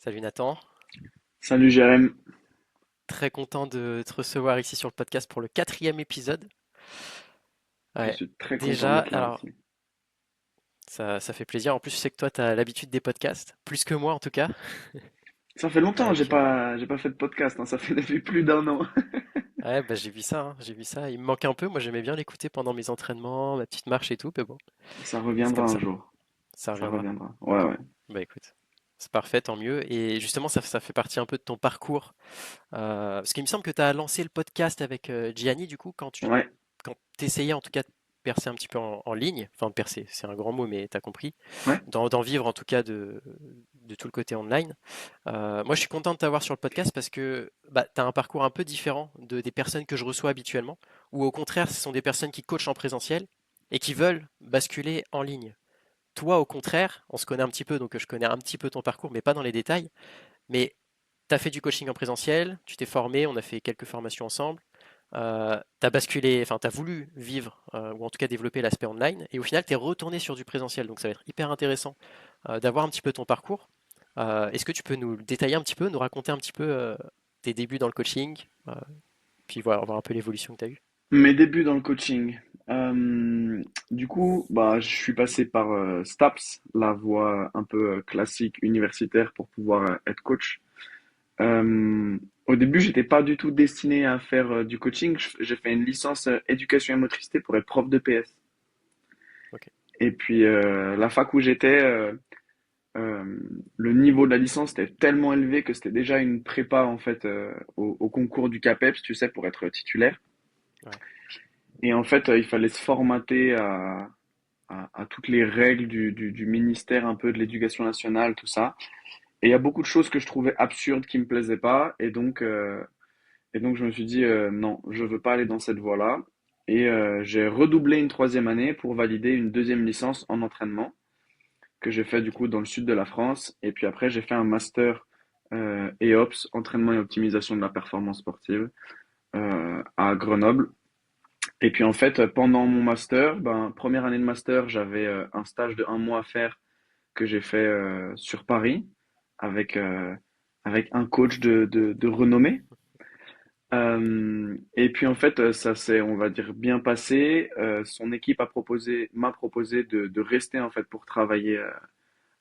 Salut Nathan, Salut Jérém, très content de te recevoir ici sur le podcast pour le quatrième épisode. je Ouais, suis très content déjà, d'être là alors aussi. ça fait plaisir. En plus, je sais que toi, tu as l'habitude des podcasts, plus que moi en tout cas. Ça fait longtemps, Avec, j'ai pas fait de podcast, hein, ça fait depuis plus d'un an. ouais, bah, j'ai vu ça, hein, j'ai vu ça. Il me manque un peu. Moi, j'aimais bien l'écouter pendant mes entraînements, ma petite marche et tout. Mais bon, Ça c'est reviendra comme un ça. jour, Ça ça reviendra. reviendra. Ouais, Ok. ouais, Bah écoute, c'est parfait, tant mieux. Et justement, ça fait partie un peu de ton parcours. Parce qu'il me semble que tu as lancé le podcast avec Gianni, du coup, ouais, quand tu essayais en tout cas de percer un petit peu en ligne, enfin de percer, c'est un grand mot, mais tu as compris, ouais. d'en vivre en tout cas de tout le côté online. Moi, je suis content de t'avoir sur le podcast parce que bah, tu as un parcours un peu différent des personnes que je reçois habituellement, ou au contraire, ce sont des personnes qui coachent en présentiel et qui veulent basculer en ligne. Toi, au contraire, on se connaît un petit peu, donc je connais un petit peu ton parcours, mais pas dans les détails. Mais tu as fait du coaching en présentiel, tu t'es formé, on a fait quelques formations ensemble. Tu as basculé, enfin, tu as voulu vivre, ou en tout cas développer l'aspect online, et au final, tu es retourné sur du présentiel. Donc, ça va être hyper intéressant d'avoir un petit peu ton parcours. Est-ce que tu peux nous le détailler un petit peu, nous raconter un petit peu tes débuts dans le coaching, puis voir un peu l'évolution que tu as eue? Mes débuts dans le coaching. Du coup, bah, je suis passé par STAPS, la voie un peu classique universitaire pour pouvoir être coach. Au début, j'étais pas du tout destiné à faire du coaching. J'ai fait une licence éducation et motricité pour être prof de PS. Ok. Et puis la fac où j'étais, Euh, le niveau de la licence était tellement élevé que c'était déjà une prépa en fait au concours du CAPEPS, tu sais, pour être titulaire. Ouais. Et en fait, il fallait se formater à toutes les règles du ministère un peu de l'Éducation nationale, tout ça. Et il y a beaucoup de choses que je trouvais absurdes qui me plaisaient pas, et donc je me suis dit non, je veux pas aller dans cette voie-là. Et j'ai redoublé une troisième année pour valider une deuxième licence en entraînement que j'ai fait du Ok. coup dans le sud de la France. Et puis après, j'ai fait un master EOPS, entraînement et optimisation de la performance sportive, à Grenoble. Et puis en fait, pendant mon master, ben, première année de master, j'avais un stage de un mois à faire que j'ai fait sur Paris avec, avec un coach de renommée. Et puis en fait, ça s'est, on va dire, bien passé. Son équipe m'a proposé de rester en fait pour travailler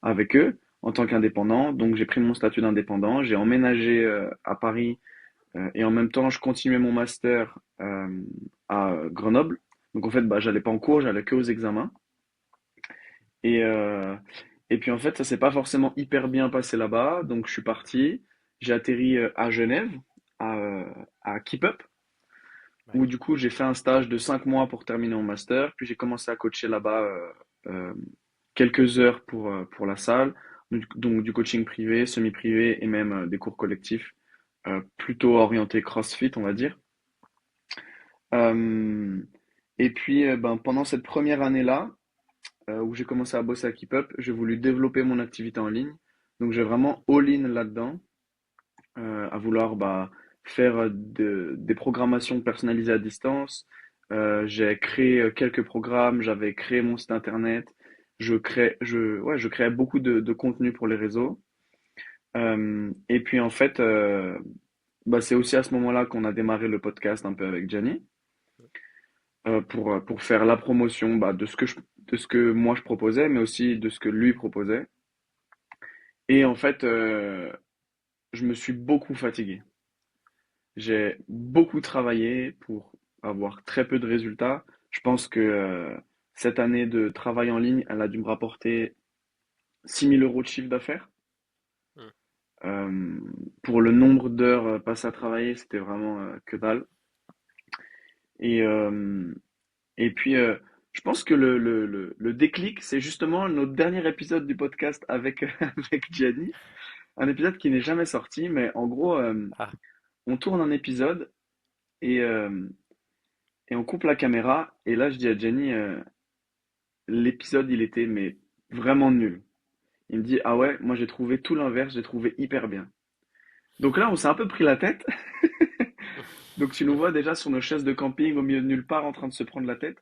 avec eux en tant qu'indépendant. Donc j'ai pris mon statut d'indépendant, j'ai emménagé à Paris et en même temps je continuais mon master à Grenoble. Donc en fait, bah, j'allais pas en cours, j'allais que aux examens. Et, euh, et puis en fait, ça s'est pas forcément hyper bien passé là-bas. Donc je suis parti, j'ai atterri à Genève, à, euh, à Keep Up, Ouais. où du coup j'ai fait un stage de 5 mois pour terminer mon master. Puis j'ai commencé à coacher là-bas euh, quelques heures pour la salle, donc du coaching privé, semi-privé et même des cours collectifs, plutôt orientés CrossFit, on va dire. Euh, et puis, ben, pendant cette première année-là, où j'ai commencé à bosser à Keep Up, j'ai voulu développer mon activité en ligne. Donc, j'ai vraiment all-in là-dedans, à vouloir bah, faire des programmations personnalisées à distance. J'ai créé quelques programmes, j'avais créé mon site internet. Ouais, je créais beaucoup de contenu pour les réseaux. Et puis en fait, bah, c'est aussi à ce moment-là qu'on a démarré le podcast un peu avec Gianni, pour faire la promotion bah, de ce que moi je proposais, mais aussi de ce que lui proposait. Et en fait, je me suis beaucoup fatigué. J'ai beaucoup travaillé pour avoir très peu de résultats. Je pense que cette année de travail en ligne, elle a dû me rapporter 6 000 € de chiffre d'affaires. Hmm. Euh, pour le nombre d'heures passées à travailler, c'était vraiment que dalle. Et, euh, et puis, je pense que le déclic, c'est justement notre dernier épisode du podcast avec, avec Gianni. Un épisode qui n'est jamais sorti, mais en gros, Ah, on tourne un épisode et, et on coupe la caméra. Et là, je dis à Gianni, l'épisode, il était mais vraiment nul. Il me dit, ah ouais, moi j'ai trouvé tout l'inverse, j'ai trouvé hyper bien. Donc là, on s'est un peu pris la tête. Donc tu nous vois déjà sur nos chaises de camping au milieu de nulle part en train de se prendre la tête.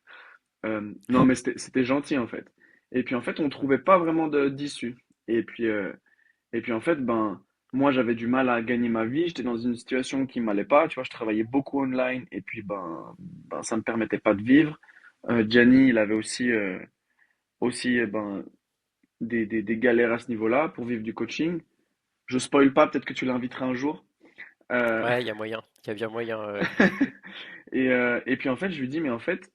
Non, mais c'était gentil en fait. Et puis en fait, on ouais. trouvait pas vraiment d'issue. Et puis, et puis en fait, ben, moi, j'avais du mal à gagner ma vie. J'étais dans une situation qui m'allait pas. Tu vois, je travaillais beaucoup online et puis ça me permettait pas de vivre. Gianni, il avait aussi des galères à ce niveau-là pour vivre du coaching. Je spoil pas, peut-être que tu l'inviteras un jour. Euh, Ouais, il y a moyen, il y a bien moyen. et puis en fait, je lui dis, mais en fait,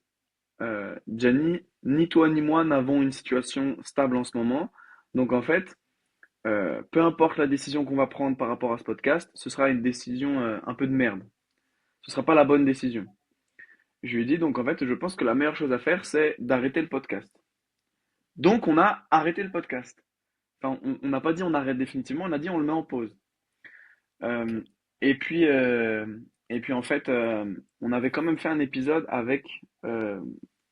Gianni, ni toi ni moi n'avons une situation stable en ce moment. Donc en fait, peu importe la décision qu'on va prendre par rapport à ce podcast, ce sera une décision un peu de merde. Ce sera pas la bonne décision. Je lui ai dit, donc en fait, je pense que la meilleure chose à faire, c'est d'arrêter le podcast. Donc on a arrêté le podcast. Enfin, on n'a pas dit on arrête définitivement, on a dit on le met en pause. Ok. Euh, et puis, euh, et puis en fait, on avait quand même fait un épisode avec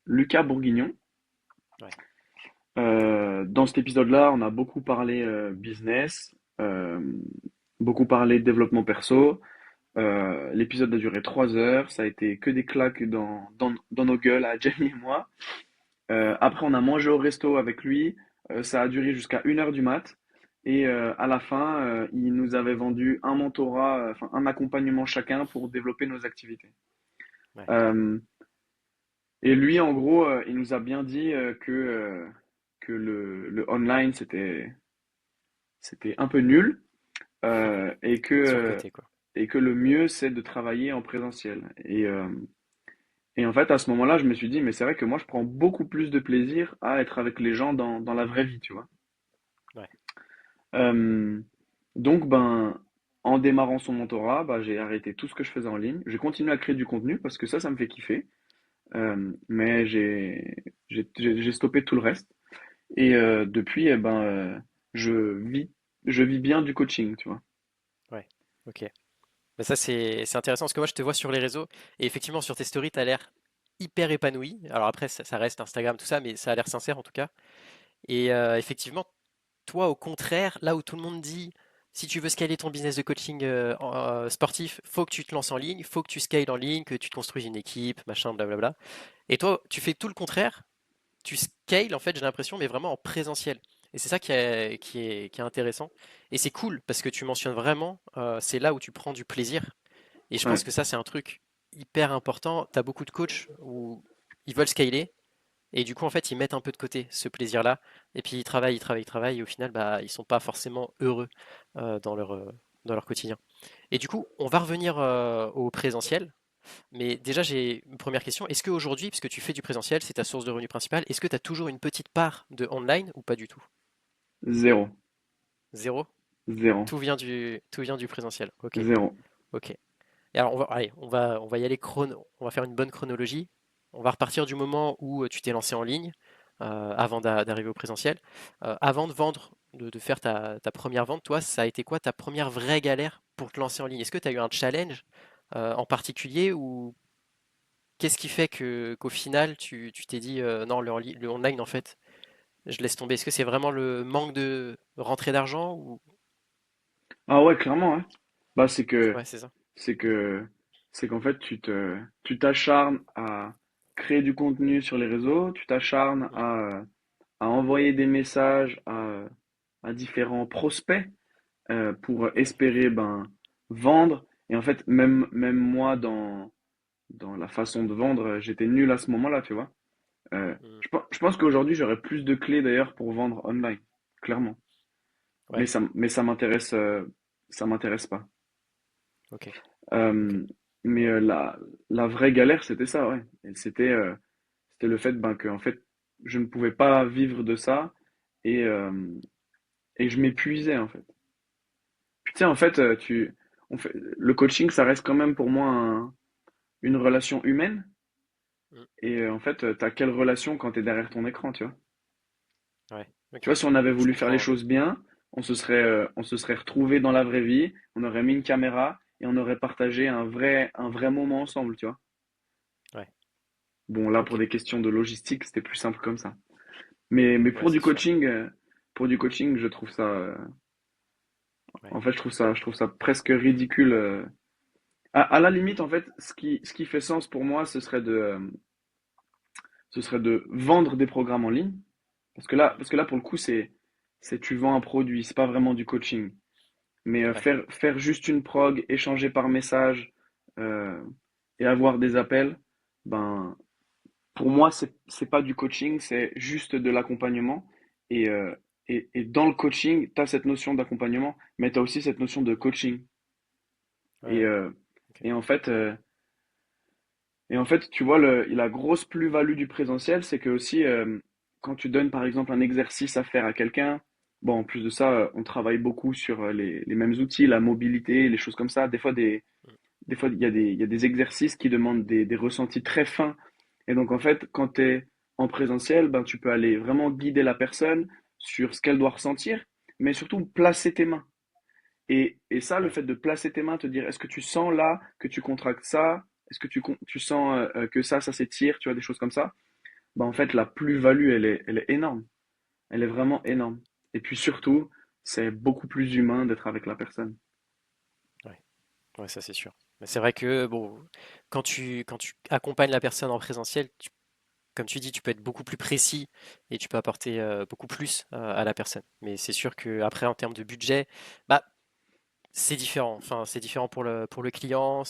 Lucas Bourguignon. Ouais. Dans cet épisode-là, on a beaucoup parlé business, beaucoup parlé développement perso. L'épisode a duré 3 heures, ça a été que des claques dans nos gueules à Jamie et moi. Après, on a mangé au resto avec lui. Ça a duré jusqu'à 1 heure du mat. Et à la fin, il nous avait vendu un mentorat, enfin un accompagnement chacun pour développer nos activités. Ouais. Euh, et lui, en gros, il nous a bien dit que le online, c'était un peu nul et Surcoté, quoi. et que le mieux, c'est de travailler en présentiel. Et en fait, à ce moment-là, je me suis dit, mais c'est vrai que moi, je prends beaucoup plus de plaisir à être avec les gens dans la vraie vie, tu vois. Ouais. Euh, donc, en démarrant son mentorat, j'ai arrêté tout ce que je faisais en ligne. J'ai continué à créer du contenu parce que ça me fait kiffer. Mais j'ai stoppé tout le reste. Et depuis, je vis, je vis bien du coaching, tu vois. Ouais. Ok. Mais ça, c'est intéressant parce que moi, je te vois sur les réseaux et effectivement, sur tes stories, tu as l'air hyper épanoui. Alors après, ça reste Instagram, tout ça, mais ça a l'air sincère en tout cas. Et effectivement, toi, au contraire, là où tout le monde dit, si tu veux scaler ton business de coaching sportif, faut que tu te lances en ligne, faut que tu scales en ligne, que tu te construises une équipe, machin, blablabla. Et toi, tu fais tout le contraire. Tu scales, en fait, j'ai l'impression, mais vraiment en présentiel. Et c'est ça qui est intéressant. Et c'est cool parce que tu mentionnes vraiment, c'est là où tu prends du plaisir. Et je Ouais, pense que ça, c'est un truc hyper important. Tu as beaucoup de coachs où ils veulent scaler et du coup, en fait, ils mettent un peu de côté ce plaisir-là. Et puis, ils travaillent, ils travaillent, ils travaillent. Et au final, bah, ils sont pas forcément heureux dans leur quotidien. Et du coup, on va revenir au présentiel. Mais déjà, j'ai une première question. Est-ce qu'aujourd'hui, puisque tu fais du présentiel, c'est ta source de revenu principale, est-ce que tu as toujours une petite part de online ou pas du tout? zéro, Zéro? zéro, Tout vient du présentiel. Ok, zéro. ok. Et alors, allez, on va y aller on va faire une bonne chronologie. On va repartir du moment où tu t'es lancé en ligne, avant d'arriver au présentiel. Avant de vendre, de faire ta première vente, toi, ça a été quoi ta première vraie galère pour te lancer en ligne? Est-ce que tu as eu un challenge en particulier ou qu'est-ce qui fait qu'au final, tu t'es dit non, le online, en fait, je laisse tomber. Est-ce que c'est vraiment le manque de rentrée d'argent ou... Ah ouais, clairement, hein. Bah, c'est que, Ouais, c'est ça. c'est que, c'est qu'en fait, tu t'acharnes à créer du contenu sur les réseaux, tu t'acharnes Mm, à envoyer des messages à différents prospects pour espérer vendre. Et en fait, même moi, dans la façon de vendre, j'étais nul à ce moment-là, tu vois. mm. Je pense qu'aujourd'hui, j'aurais plus de clés d'ailleurs pour vendre online, clairement. Ouais, Mais ça m'intéresse pas. ok, ok. Euh, mais la vraie galère, c'était ça, ouais. Et c'était le fait que en fait, je ne pouvais pas vivre de ça et, euh, et je m'épuisais en fait. Puis, tu sais, en fait, le coaching, ça reste quand même pour moi une relation humaine. Mm, Et en fait, t'as quelle relation quand t'es derrière ton écran, tu vois? ouais, Tu ok. vois, si on avait Je voulu faire les comprends. choses bien, on se serait retrouvés dans la vraie vie, on aurait mis une caméra et on aurait partagé un vrai moment ensemble, tu vois? Ouais, Bon, là, pour ok. des questions de logistique, c'était plus simple comme ça. Mais Ouais, c'est sûr. pour du coaching, Ouais, en fait, je trouve ça presque ridicule. À la limite, en fait, ce qui fait sens pour moi, ce serait de vendre des programmes en ligne. mm, Parce que là, pour le coup, c'est tu vends un produit, c'est pas vraiment du coaching. Mais Ouais, faire juste une prog, échanger par message euh, et avoir des appels, ben, pour moi, c'est pas du coaching, c'est juste de l'accompagnement. Et, euh, et dans le coaching, tu as cette notion d'accompagnement, mais tu as aussi cette notion de coaching. Et, ouais, euh, ok. et en fait, euh, et en fait, tu vois, la grosse plus-value du présentiel, c'est que aussi, quand tu donnes par exemple un exercice à faire à quelqu'un, bon, en plus de ça, on travaille beaucoup sur les mêmes outils, la mobilité, les choses comme ça. Mm. Des fois, il y a des exercices qui demandent des ressentis très fins. Et donc, en fait, quand tu es en présentiel, ben, tu peux aller vraiment guider la personne sur ce qu'elle doit ressentir, mais surtout placer tes mains. Et ça, le Ouais, fait de placer tes mains, te dire, est-ce que tu sens là que tu contractes ça? Est-ce que tu sens que ça s'étire? Tu vois, des choses comme ça. Ben, en fait, la plus-value, elle est énorme. Elle est vraiment ouais, énorme. Et puis surtout, c'est beaucoup plus humain d'être avec la personne. ouais, ouais, ça c'est sûr. Mais c'est vrai que bon, quand tu accompagnes la personne en présentiel, comme tu dis, tu peux être beaucoup plus précis et tu peux apporter beaucoup plus à la personne. Mais c'est sûr que après, en termes de budget, bah, c'est différent. Enfin, c'est différent pour le client.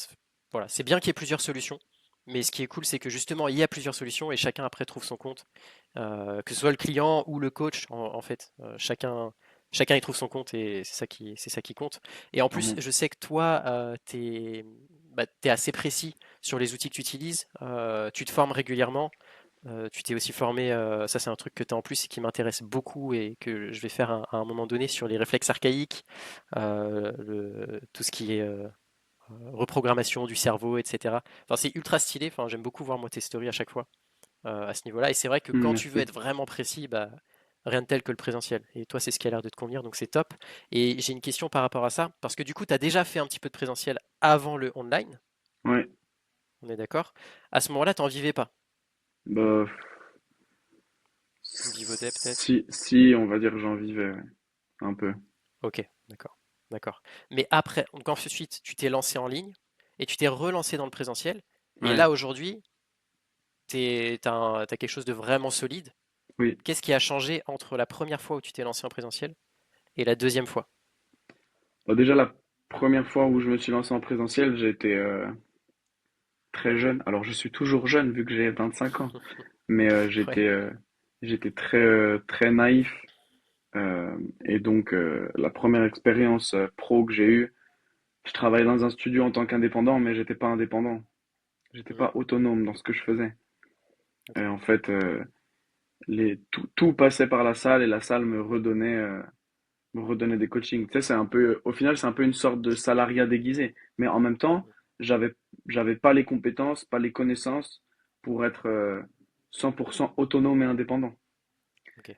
Voilà, c'est bien qu'il y ait plusieurs solutions. Mais ce qui est cool, c'est que justement, il y a plusieurs solutions et chacun après trouve son compte. Que ce soit le client ou le coach, en fait, chacun y trouve son compte et c'est ça qui compte. Et en plus, Mhm. je sais que toi, t'es assez précis sur les outils que tu utilises. Tu te formes régulièrement. Tu t'es aussi formé, ça c'est un truc que tu as en plus et qui m'intéresse beaucoup et que je vais faire à un moment donné sur les réflexes archaïques, tout ce qui est reprogrammation du cerveau, etc. Enfin, c'est ultra stylé, enfin, j'aime beaucoup voir moi tes stories à chaque fois à ce niveau-là. Et c'est vrai que quand tu veux Merci. être vraiment précis, bah, rien de tel que le présentiel. Et toi, c'est ce qui a l'air de te convenir, donc c'est top. Et j'ai une question par rapport à ça, parce que du coup, tu as déjà fait un petit peu de présentiel avant le online, Ouais. on est d'accord? À ce moment-là, tu n'en vivais pas. Bah, Vivotais peut-être? si, on va dire que j'en vivais ouais, un peu. Ok, d'accord, d'accord. Mais après, donc ensuite, tu t'es lancé en ligne et tu t'es relancé dans le présentiel. Et Ouais, là, aujourd'hui, t'as quelque chose de vraiment solide. oui. Qu'est-ce qui a changé entre la première fois où tu t'es lancé en présentiel et la deuxième fois? Bah, déjà, la première fois où je me suis lancé en présentiel, j'étais très jeune. Alors, je suis toujours jeune vu que j'ai 25 ans, mais Ouais. j'étais très naïf. Euh, et donc, la première expérience pro que j'ai eue, je travaillais dans un studio en tant qu'indépendant, mais j'étais pas indépendant. J'étais Mhm. pas autonome dans ce que je faisais. Ok. Et en fait, tout passait par la salle et la salle me redonnait des coachings. Tu sais, au final, c'est un peu une sorte de salariat déguisé. Mais en même temps, Mhm. j'avais, j'avais pas les compétences, pas les connaissances pour être 100% autonome et indépendant. Ok.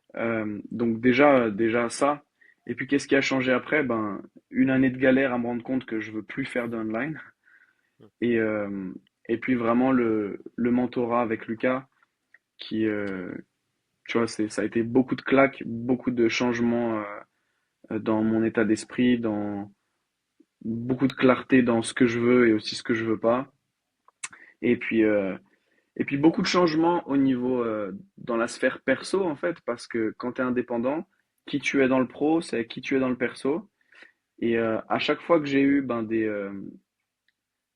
Donc déjà ça. Et puis qu'est-ce qui a changé après? Ben, une année de galère à me rendre compte que je veux plus faire d'online. Mhm. Et, et puis vraiment le mentorat avec Lucas, qui, tu vois, ça a été beaucoup de claques, beaucoup de changements dans mon état d'esprit, dans beaucoup de clarté dans ce que je veux et aussi ce que je veux pas. Et puis, euh, et puis beaucoup de changements au niveau dans la sphère perso en fait, parce que quand tu es indépendant, qui tu es dans le pro, c'est qui tu es dans le perso. Et à chaque fois que j'ai eu ben,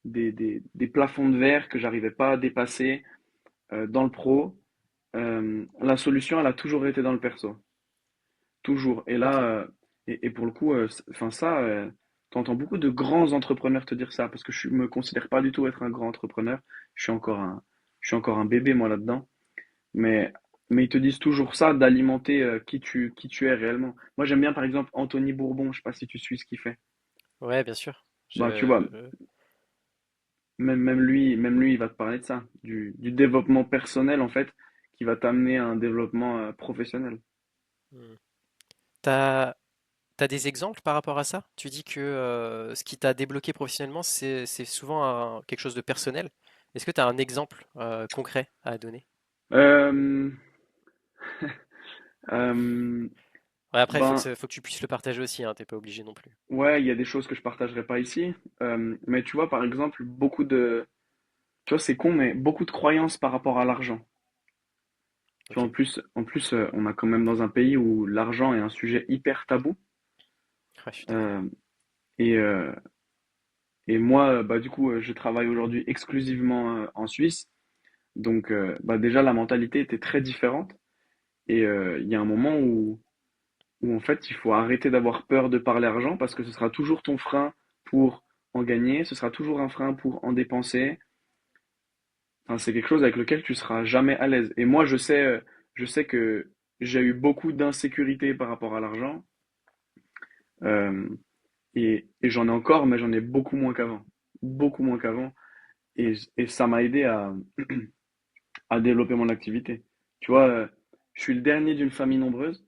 des plafonds de verre que j'arrivais pas à dépasser dans le pro, la solution elle a toujours été dans le perso. Toujours. Et là, Ok. et pour le coup, enfin ça, t'entends beaucoup de grands entrepreneurs te dire ça, parce que je me considère pas du tout être un grand entrepreneur. Je suis encore un bébé moi là-dedans. Mais, mais ils te disent toujours ça, d'alimenter qui tu es réellement. Moi, j'aime bien par exemple Anthony Bourbon. Je sais pas si tu suis ce qu'il fait. Ouais, bien sûr. Bah, tu vois, même lui, il va te parler de ça, du développement personnel en fait, qui va t'amener à un développement professionnel. Mhm. T'as, t'as des exemples par rapport à ça? Tu dis que ce qui t'a débloqué professionnellement, c'est souvent quelque chose de personnel. Est-ce que tu as un exemple concret à donner? Euh, euh, Ouais, après, ben, faut que tu puisses le partager aussi, hein, t'es pas obligé non plus. Ouais, il y a des choses que je partagerai pas ici. Mais tu vois, par exemple, tu vois, c'est con, mais beaucoup de croyances par rapport à l'argent. Tu vois, Ok. on a quand même dans un pays où l'argent est un sujet hyper tabou. Ouais, je suis Euh, d'accord. Et, euh, et moi, bah, du coup, je travaille aujourd'hui exclusivement en Suisse. Donc, bah, déjà, la mentalité était très différente. Et il y a un moment où, en fait, il faut arrêter d'avoir peur de parler argent parce que ce sera toujours ton frein pour en gagner, ce sera toujours un frein pour en dépenser. Enfin, c'est quelque chose avec lequel tu seras jamais à l'aise. Et moi, je sais que j'ai eu beaucoup d'insécurité par rapport à l'argent. Euh, et j'en ai encore, mais j'en ai beaucoup moins qu'avant. Beaucoup moins qu'avant. Et ça m'a aidé à développer mon activité. Tu vois, je suis le dernier d'une famille nombreuse.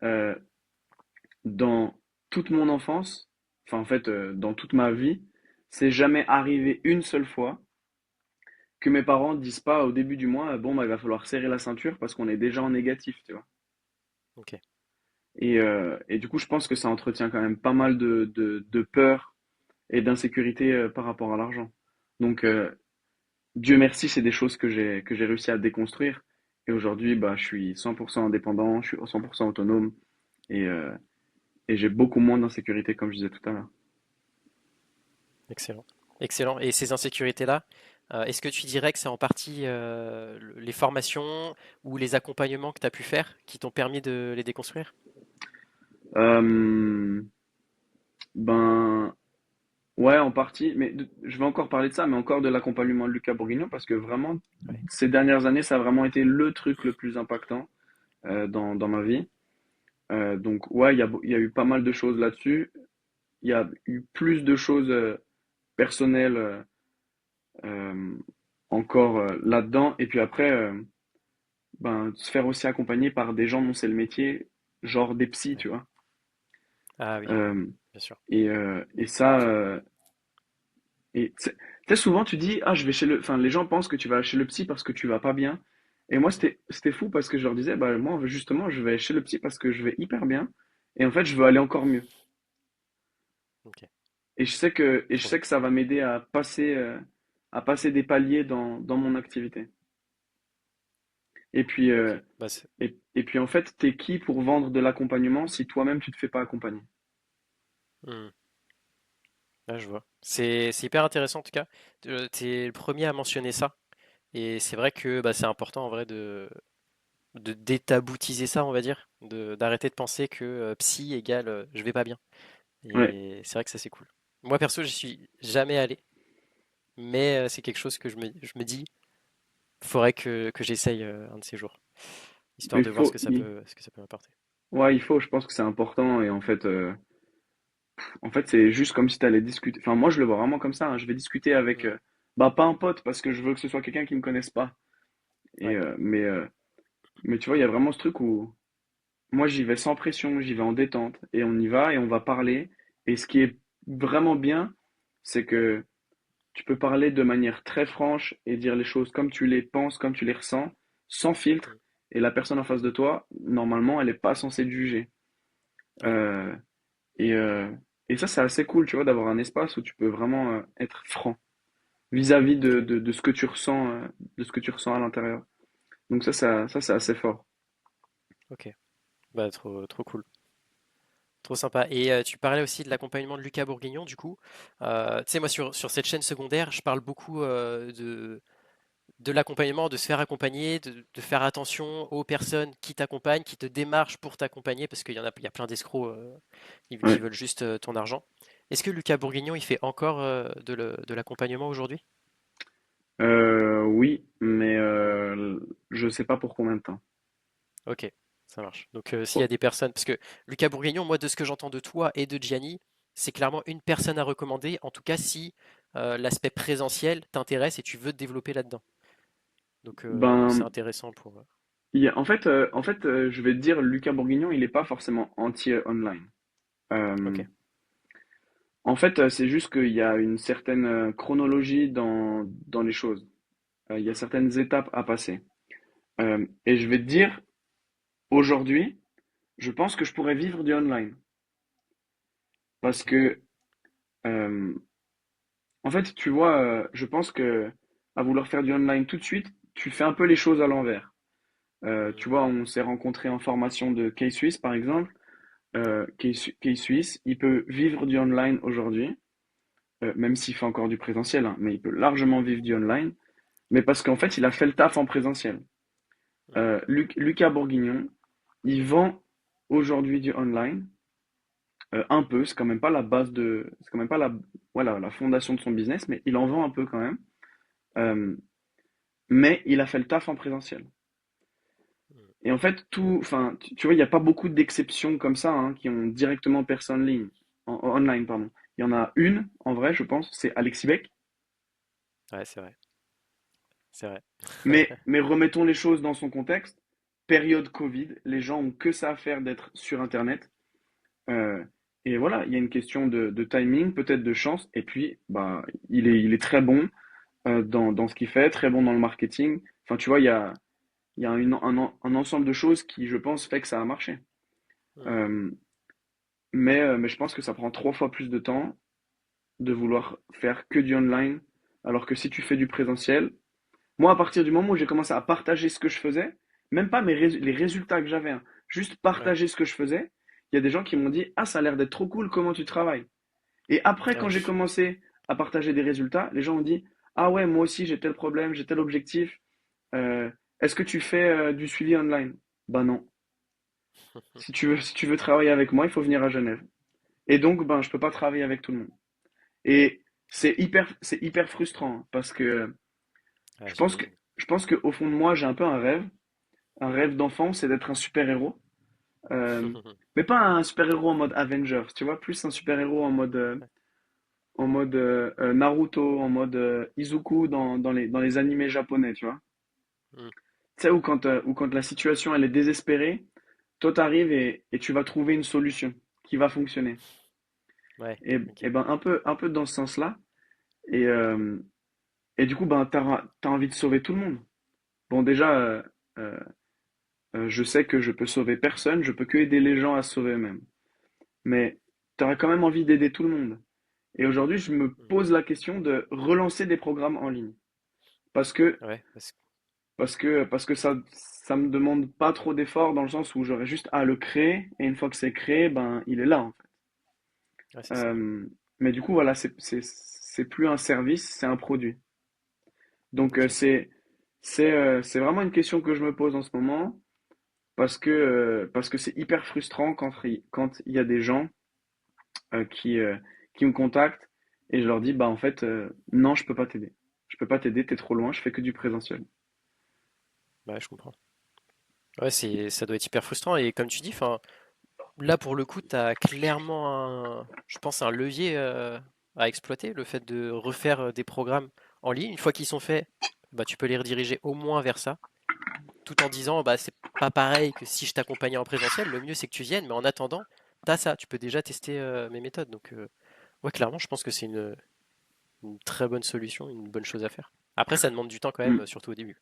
Euh, dans toute mon enfance, enfin en fait, dans toute ma vie, c'est jamais arrivé une seule fois que mes parents disent pas au début du mois, bon, bah, il va falloir serrer la ceinture parce qu'on est déjà en négatif, tu vois. Ok. Et du coup, je pense que ça entretient quand même pas mal de peur et d'insécurité par rapport à l'argent. Donc, Dieu merci, c'est des choses que j'ai réussi à déconstruire. Et aujourd'hui, bah, je suis 100% indépendant, je suis 100% autonome et, euh, et j'ai beaucoup moins d'insécurité, comme je disais tout à l'heure. Excellent. Excellent. Et ces insécurités-là, est-ce que tu dirais que c'est en partie les formations ou les accompagnements que tu as pu faire qui t'ont permis de les déconstruire? Euh, ben, ouais, en partie, mais je vais encore parler de ça, mais encore de l'accompagnement de Lucas Bourguignon, parce que vraiment, Ouais. ces dernières années, ça a vraiment été le truc le plus impactant dans ma vie. Donc, ouais, il y a eu pas mal de choses là-dessus. Il y a eu plus de choses personnelles euh, encore là-dedans. Et puis après, ben, se faire aussi accompagner par des gens dont c'est le métier, genre des psys, Ouais. tu vois. Ah oui, Euh, bien sûr. et ça, et tu sais, souvent tu dis, ah, je vais chez le, enfin, les gens pensent que tu vas chez le psy parce que tu vas pas bien. Et moi, c'était fou parce que je leur disais, bah, moi, justement, je vais chez le psy parce que je vais hyper bien. Et en fait, je veux aller encore mieux. Ok. Et je Trop bien. sais que ça va m'aider à passer des paliers dans mon activité. Et puis, Ok. Bah, et puis, en fait, t'es qui pour vendre de l'accompagnement si toi-même tu te fais pas accompagner? hmm. Là, je vois. C'est hyper intéressant en tout cas. T'es le premier à mentionner ça. Et c'est vrai que bah, c'est important en vrai de détaboutiser ça, on va dire. D'arrêter de penser que psy égale je vais pas bien. Ouais. Et c'est vrai que ça c'est cool. Moi perso, j'y suis jamais allé, mais c'est quelque chose que je me dis, faudrait que j'essaye un de ces jours, histoire Il de voir faut, il- ce que ça peut m'apporter. ouais, il faut, je pense que c'est important. Et en fait, c'est juste comme si tu allais discuter. Enfin, moi, je le vois vraiment comme ça, hein. Je vais discuter avec, Hmm. bah, pas un pote, parce que je veux que ce soit quelqu'un qui me connaisse pas. Et, Ouais, mais tu vois, il y a vraiment ce truc où moi, j'y vais sans pression, j'y vais en détente, et on y va et on va parler. Et ce qui est vraiment bien, c'est que tu peux parler de manière très franche et dire les choses comme tu les penses, comme tu les ressens, sans hmm, filtre. Et la personne en face de toi, normalement, elle n'est pas censée te juger. ouais, Euh, et, euh, et ça, c'est assez cool, tu vois, d'avoir un espace où tu peux vraiment être franc vis-à-vis ok, de ce que tu ressens, de ce que tu ressens à l'intérieur. Donc ça, c'est assez fort. ok. Bah trop cool. Trop sympa. Et tu parlais aussi de l'accompagnement de Lucas Bourguignon, du coup. Tu sais, moi, sur cette chaîne secondaire, je parle beaucoup de l'accompagnement, de se faire accompagner, de faire attention aux personnes qui t'accompagnent, qui te démarchent pour t'accompagner, parce il y a plein d'escrocs qui Ouais. veulent juste ton argent. Est-ce que Lucas Bourguignon, il fait encore de l'accompagnement aujourd'hui? Oui, mais je sais pas pour combien de temps. Ok, ça marche. Donc s'il y a des personnes, parce que Lucas Bourguignon, moi, de ce que j'entends de toi et de Gianni, c'est clairement une personne à recommander, en tout cas si l'aspect présentiel t'intéresse et tu veux te développer là-dedans. Donc c'est Ben, intéressant pour... je vais te dire, Lucas Bourguignon, il est pas forcément anti-online. Ok. Euh, En fait, c'est juste qu'il y a une certaine chronologie dans les choses. Il y a certaines étapes à passer. Et je vais te dire, aujourd'hui, je pense que je pourrais vivre du online. Parce Ok. que, euh, en fait, tu vois, je pense que à vouloir faire du online tout de suite, tu fais un peu les choses à l'envers. Tu Hmm. vois, on s'est rencontrés en formation de K-Swiss, par exemple. qui est suisse. Il peut vivre du online aujourd'hui, même s'il fait encore du présentiel, hein, mais il peut largement vivre du online. Mais parce qu'en fait, il a fait le taf en présentiel. Mhm. Lucas Bourguignon, il vend aujourd'hui du online, un peu. C'est quand même pas la base de, c'est quand même pas la, voilà, la fondation de son business, mais il en vend un peu quand même. Euh, mais il a fait le taf en présentiel. Mhm. Et en fait, enfin, tu vois, il n'y a pas beaucoup d'exceptions comme ça, hein, qui ont directement percé en ligne, online, pardon. Il y en a une, en vrai, je pense, c'est Alexis Beck. Ouais, c'est vrai. C'est vrai. Mais remettons les choses dans son contexte. Période Covid, les gens ont que ça à faire d'être sur Internet. Euh, et voilà, il y a une question de timing, peut-être de chance. Et puis, bah, il est très bon dans ce qu'il fait, très bon dans le marketing. Enfin, tu vois, il y a un ensemble de choses qui, je pense, fait que ça a marché. Mhm. Euh, mais je pense que ça prend 3 fois plus de temps de vouloir faire que du online, alors que si tu fais du présentiel, moi, à partir du moment où j'ai commencé à partager ce que je faisais, même pas les résultats que j'avais, hein, juste Ouais. partager ce que je faisais, il y a des gens qui m'ont dit, ah, ça a l'air d'être trop cool, comment tu travailles? Et après, quand Ouais. j'ai commencé à partager des résultats, les gens ont dit, ah ouais, moi aussi j'ai tel problème, j'ai tel objectif, euh, est-ce que tu fais du suivi online? Ben non. Si tu veux travailler avec moi, il faut venir à Genève. Et donc, ben, je peux pas travailler avec tout le monde. Et c'est hyper frustrant hein, parce que Ouais, je pense que, j'imagine. je pense qu'au fond de moi, j'ai un peu un rêve d'enfant, c'est d'être un super-héros. Euh, mais pas un super-héros en mode Avengers, tu vois, plus un super-héros en mode Naruto, en mode Izuku dans les animés japonais, tu vois. Mhm. Tu sais, où quand la situation elle est désespérée, toi t'arrives et tu vas trouver une solution qui va fonctionner. Ouais, Et ok. ben un peu dans ce sens-là. Et, euh, et du coup, ben t'as envie de sauver tout le monde. Bon, déjà, euh, je sais que je peux sauver personne, je peux que aider les gens à se sauver eux-mêmes. Mais t'aurais quand même envie d'aider tout le monde. Et aujourd'hui, je me Mhm. pose la question de relancer des programmes en ligne. Parce que, Ouais, parce que ça me demande pas trop d'efforts dans le sens où j'aurais juste à le créer. Et une fois que c'est créé, ben, il est là, en fait. ouais, c'est ça. Euh, mais du coup, voilà, c'est plus un service, c'est un produit. Donc, Ok. c'est vraiment une question que je me pose en ce moment. Parce que c'est hyper frustrant quand il y a des gens qui me contactent et je leur dis, bah en fait, non, je peux pas t'aider. Je peux pas t'aider, t'es trop loin, je fais que du présentiel. Ouais, je comprends. Ouais, ça doit être hyper frustrant. Et comme tu dis, enfin, là pour le coup, tu as clairement je pense, un levier à exploiter, le fait de refaire des programmes en ligne. Une fois qu'ils sont faits, bah, tu peux les rediriger au moins vers ça, tout en disant, bah, c'est pas pareil que si je t'accompagnais en présentiel. Le mieux, c'est que tu viennes, mais en attendant, t'as ça. Tu peux déjà tester mes méthodes. Donc, ouais, clairement, je pense que c'est une très bonne solution, une bonne chose à faire. Après, ça demande du temps quand même, Mm. surtout au début,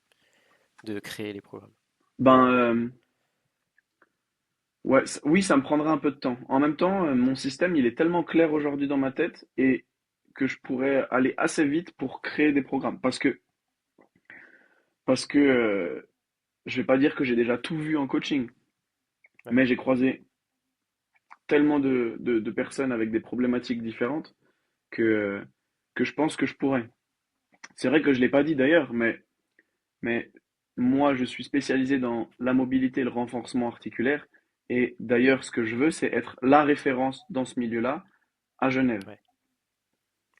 de créer les programmes. Ben ouais, oui, ça me prendra un peu de temps. En même temps, mon système, il est tellement clair aujourd'hui dans ma tête et que je pourrais aller assez vite pour créer des programmes. Parce que je vais pas dire que j'ai déjà tout vu en coaching, Ouais. mais j'ai croisé tellement de personnes avec des problématiques différentes que, que je pense que je pourrais. C'est vrai que je l'ai pas dit d'ailleurs, mais moi, je suis spécialisé dans la mobilité et le renforcement articulaire. Et d'ailleurs, ce que je veux, c'est être la référence dans ce milieu-là à Genève. Ouais.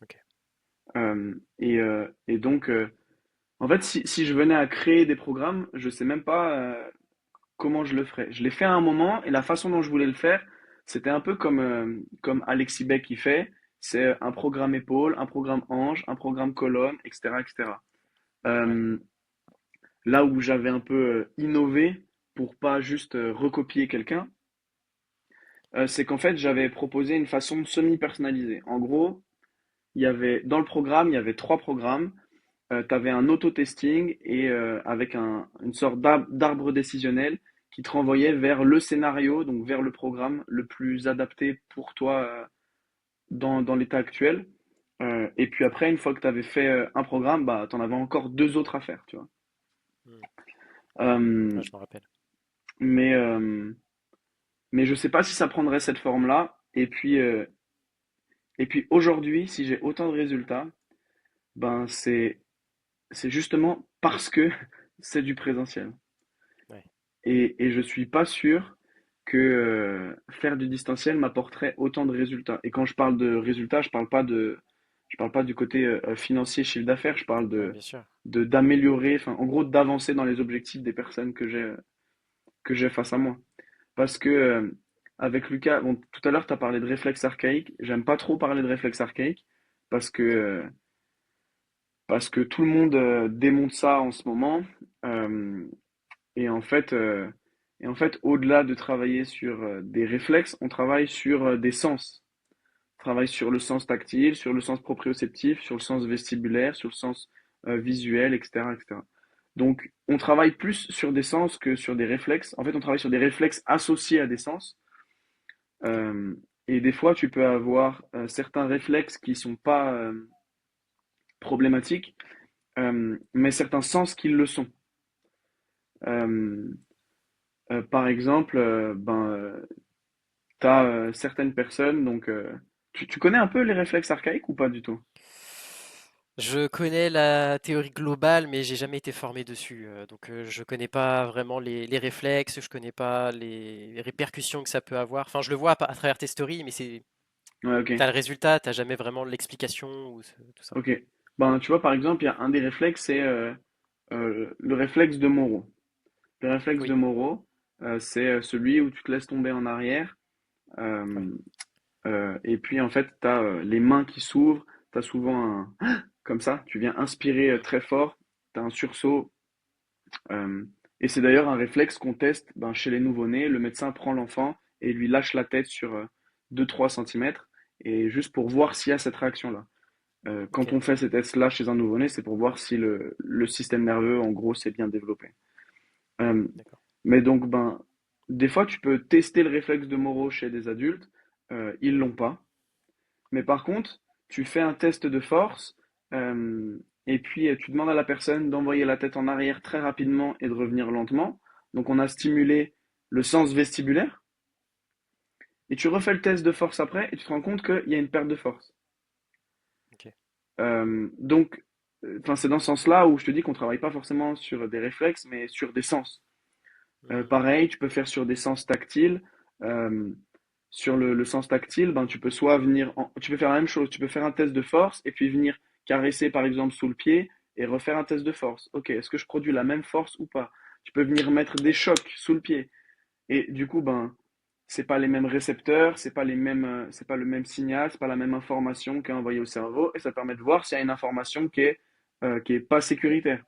Ok. Et donc, en fait, si je venais à créer des programmes, je sais même pas comment je le ferais. Je l'ai fait à un moment et la façon dont je voulais le faire, c'était un peu comme Alexis Beck qui fait. C'est un programme épaule, un programme hanche, un programme colonne, etc., etc. Ouais. Euh, Là où j'avais un peu innové pour pas juste recopier quelqu'un, c'est qu'en fait j'avais proposé une façon semi-personnalisée. En gros, dans le programme, il y avait 3 programmes. Tu avais un auto-testing et avec une sorte d'arbre décisionnel qui te renvoyait vers le scénario, donc vers le programme le plus adapté pour toi dans l'état actuel. Et puis après, une fois que tu avais fait un programme, bah, tu en avais encore 2 autres à faire, tu vois. Hmm. Euh, Ouais, je me rappelle. mais, euh, mais je sais pas si ça prendrait cette forme-là. Et puis aujourd'hui, si j'ai autant de résultats, ben c'est justement parce que c'est du présentiel. Ouais, Et je suis pas sûr que faire du distanciel m'apporterait autant de résultats. Et quand je parle de résultats, je parle pas du côté financier, chiffre d'affaires, je parle ouais, bien sûr. d'améliorer, enfin, en gros, d'avancer dans les objectifs des personnes que j'ai face à moi. Parce que avec Lucas, bon, tout à l'heure, tu as parlé de réflexes archaïques. J'aime pas trop parler de réflexes archaïques parce que, Ok. euh, parce que tout le monde démonte ça en ce moment. Euh, et en fait, euh, et en fait, au-delà de travailler sur des réflexes, on travaille sur des sens. On travaille sur le sens tactile, sur le sens proprioceptif, sur le sens vestibulaire, sur le sens visuel, etc., etc. Donc, on travaille plus sur des sens que sur des réflexes. En fait, on travaille sur des réflexes associés à des sens. Ok. Euh, et des fois, tu peux avoir certains réflexes qui sont pas problématiques, mais certains sens qui le sont. Euh, Par exemple, tu as certaines personnes, donc tu connais un peu les réflexes archaïques ou pas du tout? Je connais la théorie globale, mais j'ai jamais été formé dessus. Donc, je connais pas vraiment les réflexes, je connais pas les répercussions que ça peut avoir. Enfin, je le vois à travers tes stories, mais Ouais, ok. t'as le résultat, t'as jamais vraiment l'explication ou tout ça. Ok. Ben, tu vois, par exemple, il y a un des réflexes, c'est le réflexe de Moro. Le réflexe de Oui, Moro, c'est celui où tu te laisses tomber en arrière. ouais, euh, et puis, en fait, tu as les mains qui s'ouvrent. Tu as souvent un comme ça. Tu viens inspirer très fort. Tu as un sursaut. euh, et c'est d'ailleurs un réflexe qu'on teste ben, chez les nouveau-nés. Le médecin prend l'enfant et lui lâche la tête sur 2-3 centimètres. Et juste pour voir s'il y a cette réaction-là. Quand ok, on fait ces tests-là chez un nouveau-né, c'est pour voir si le système nerveux, en gros, s'est bien développé. Euh, d'accord. mais donc, ben, des fois, tu peux tester le réflexe de Moro chez des adultes. Ils l'ont pas. Mais par contre, tu fais un test de force et puis tu demandes à la personne d'envoyer la tête en arrière très rapidement et de revenir lentement. Donc, on a stimulé le sens vestibulaire. Et tu refais le test de force après et tu te rends compte qu'il y a une perte de force. Ok. Donc, enfin, c'est dans ce sens-là où je te dis qu'on travaille pas forcément sur des réflexes, mais sur des sens. Mhm. Pareil, tu peux faire sur des sens tactiles. Euh, Sur le sens tactile, ben, tu peux soit tu peux faire la même chose. Tu peux faire un test de force et puis venir caresser par exemple sous le pied et refaire un test de force. Ok, est-ce que je produis la même force ou pas? Tu peux venir mettre des chocs sous le pied. Et du coup, ben, c'est pas les mêmes récepteurs, c'est pas le même signal, c'est pas la même information qui est envoyée au cerveau, et ça permet de voir s'il y a une information qui est pas sécuritaire.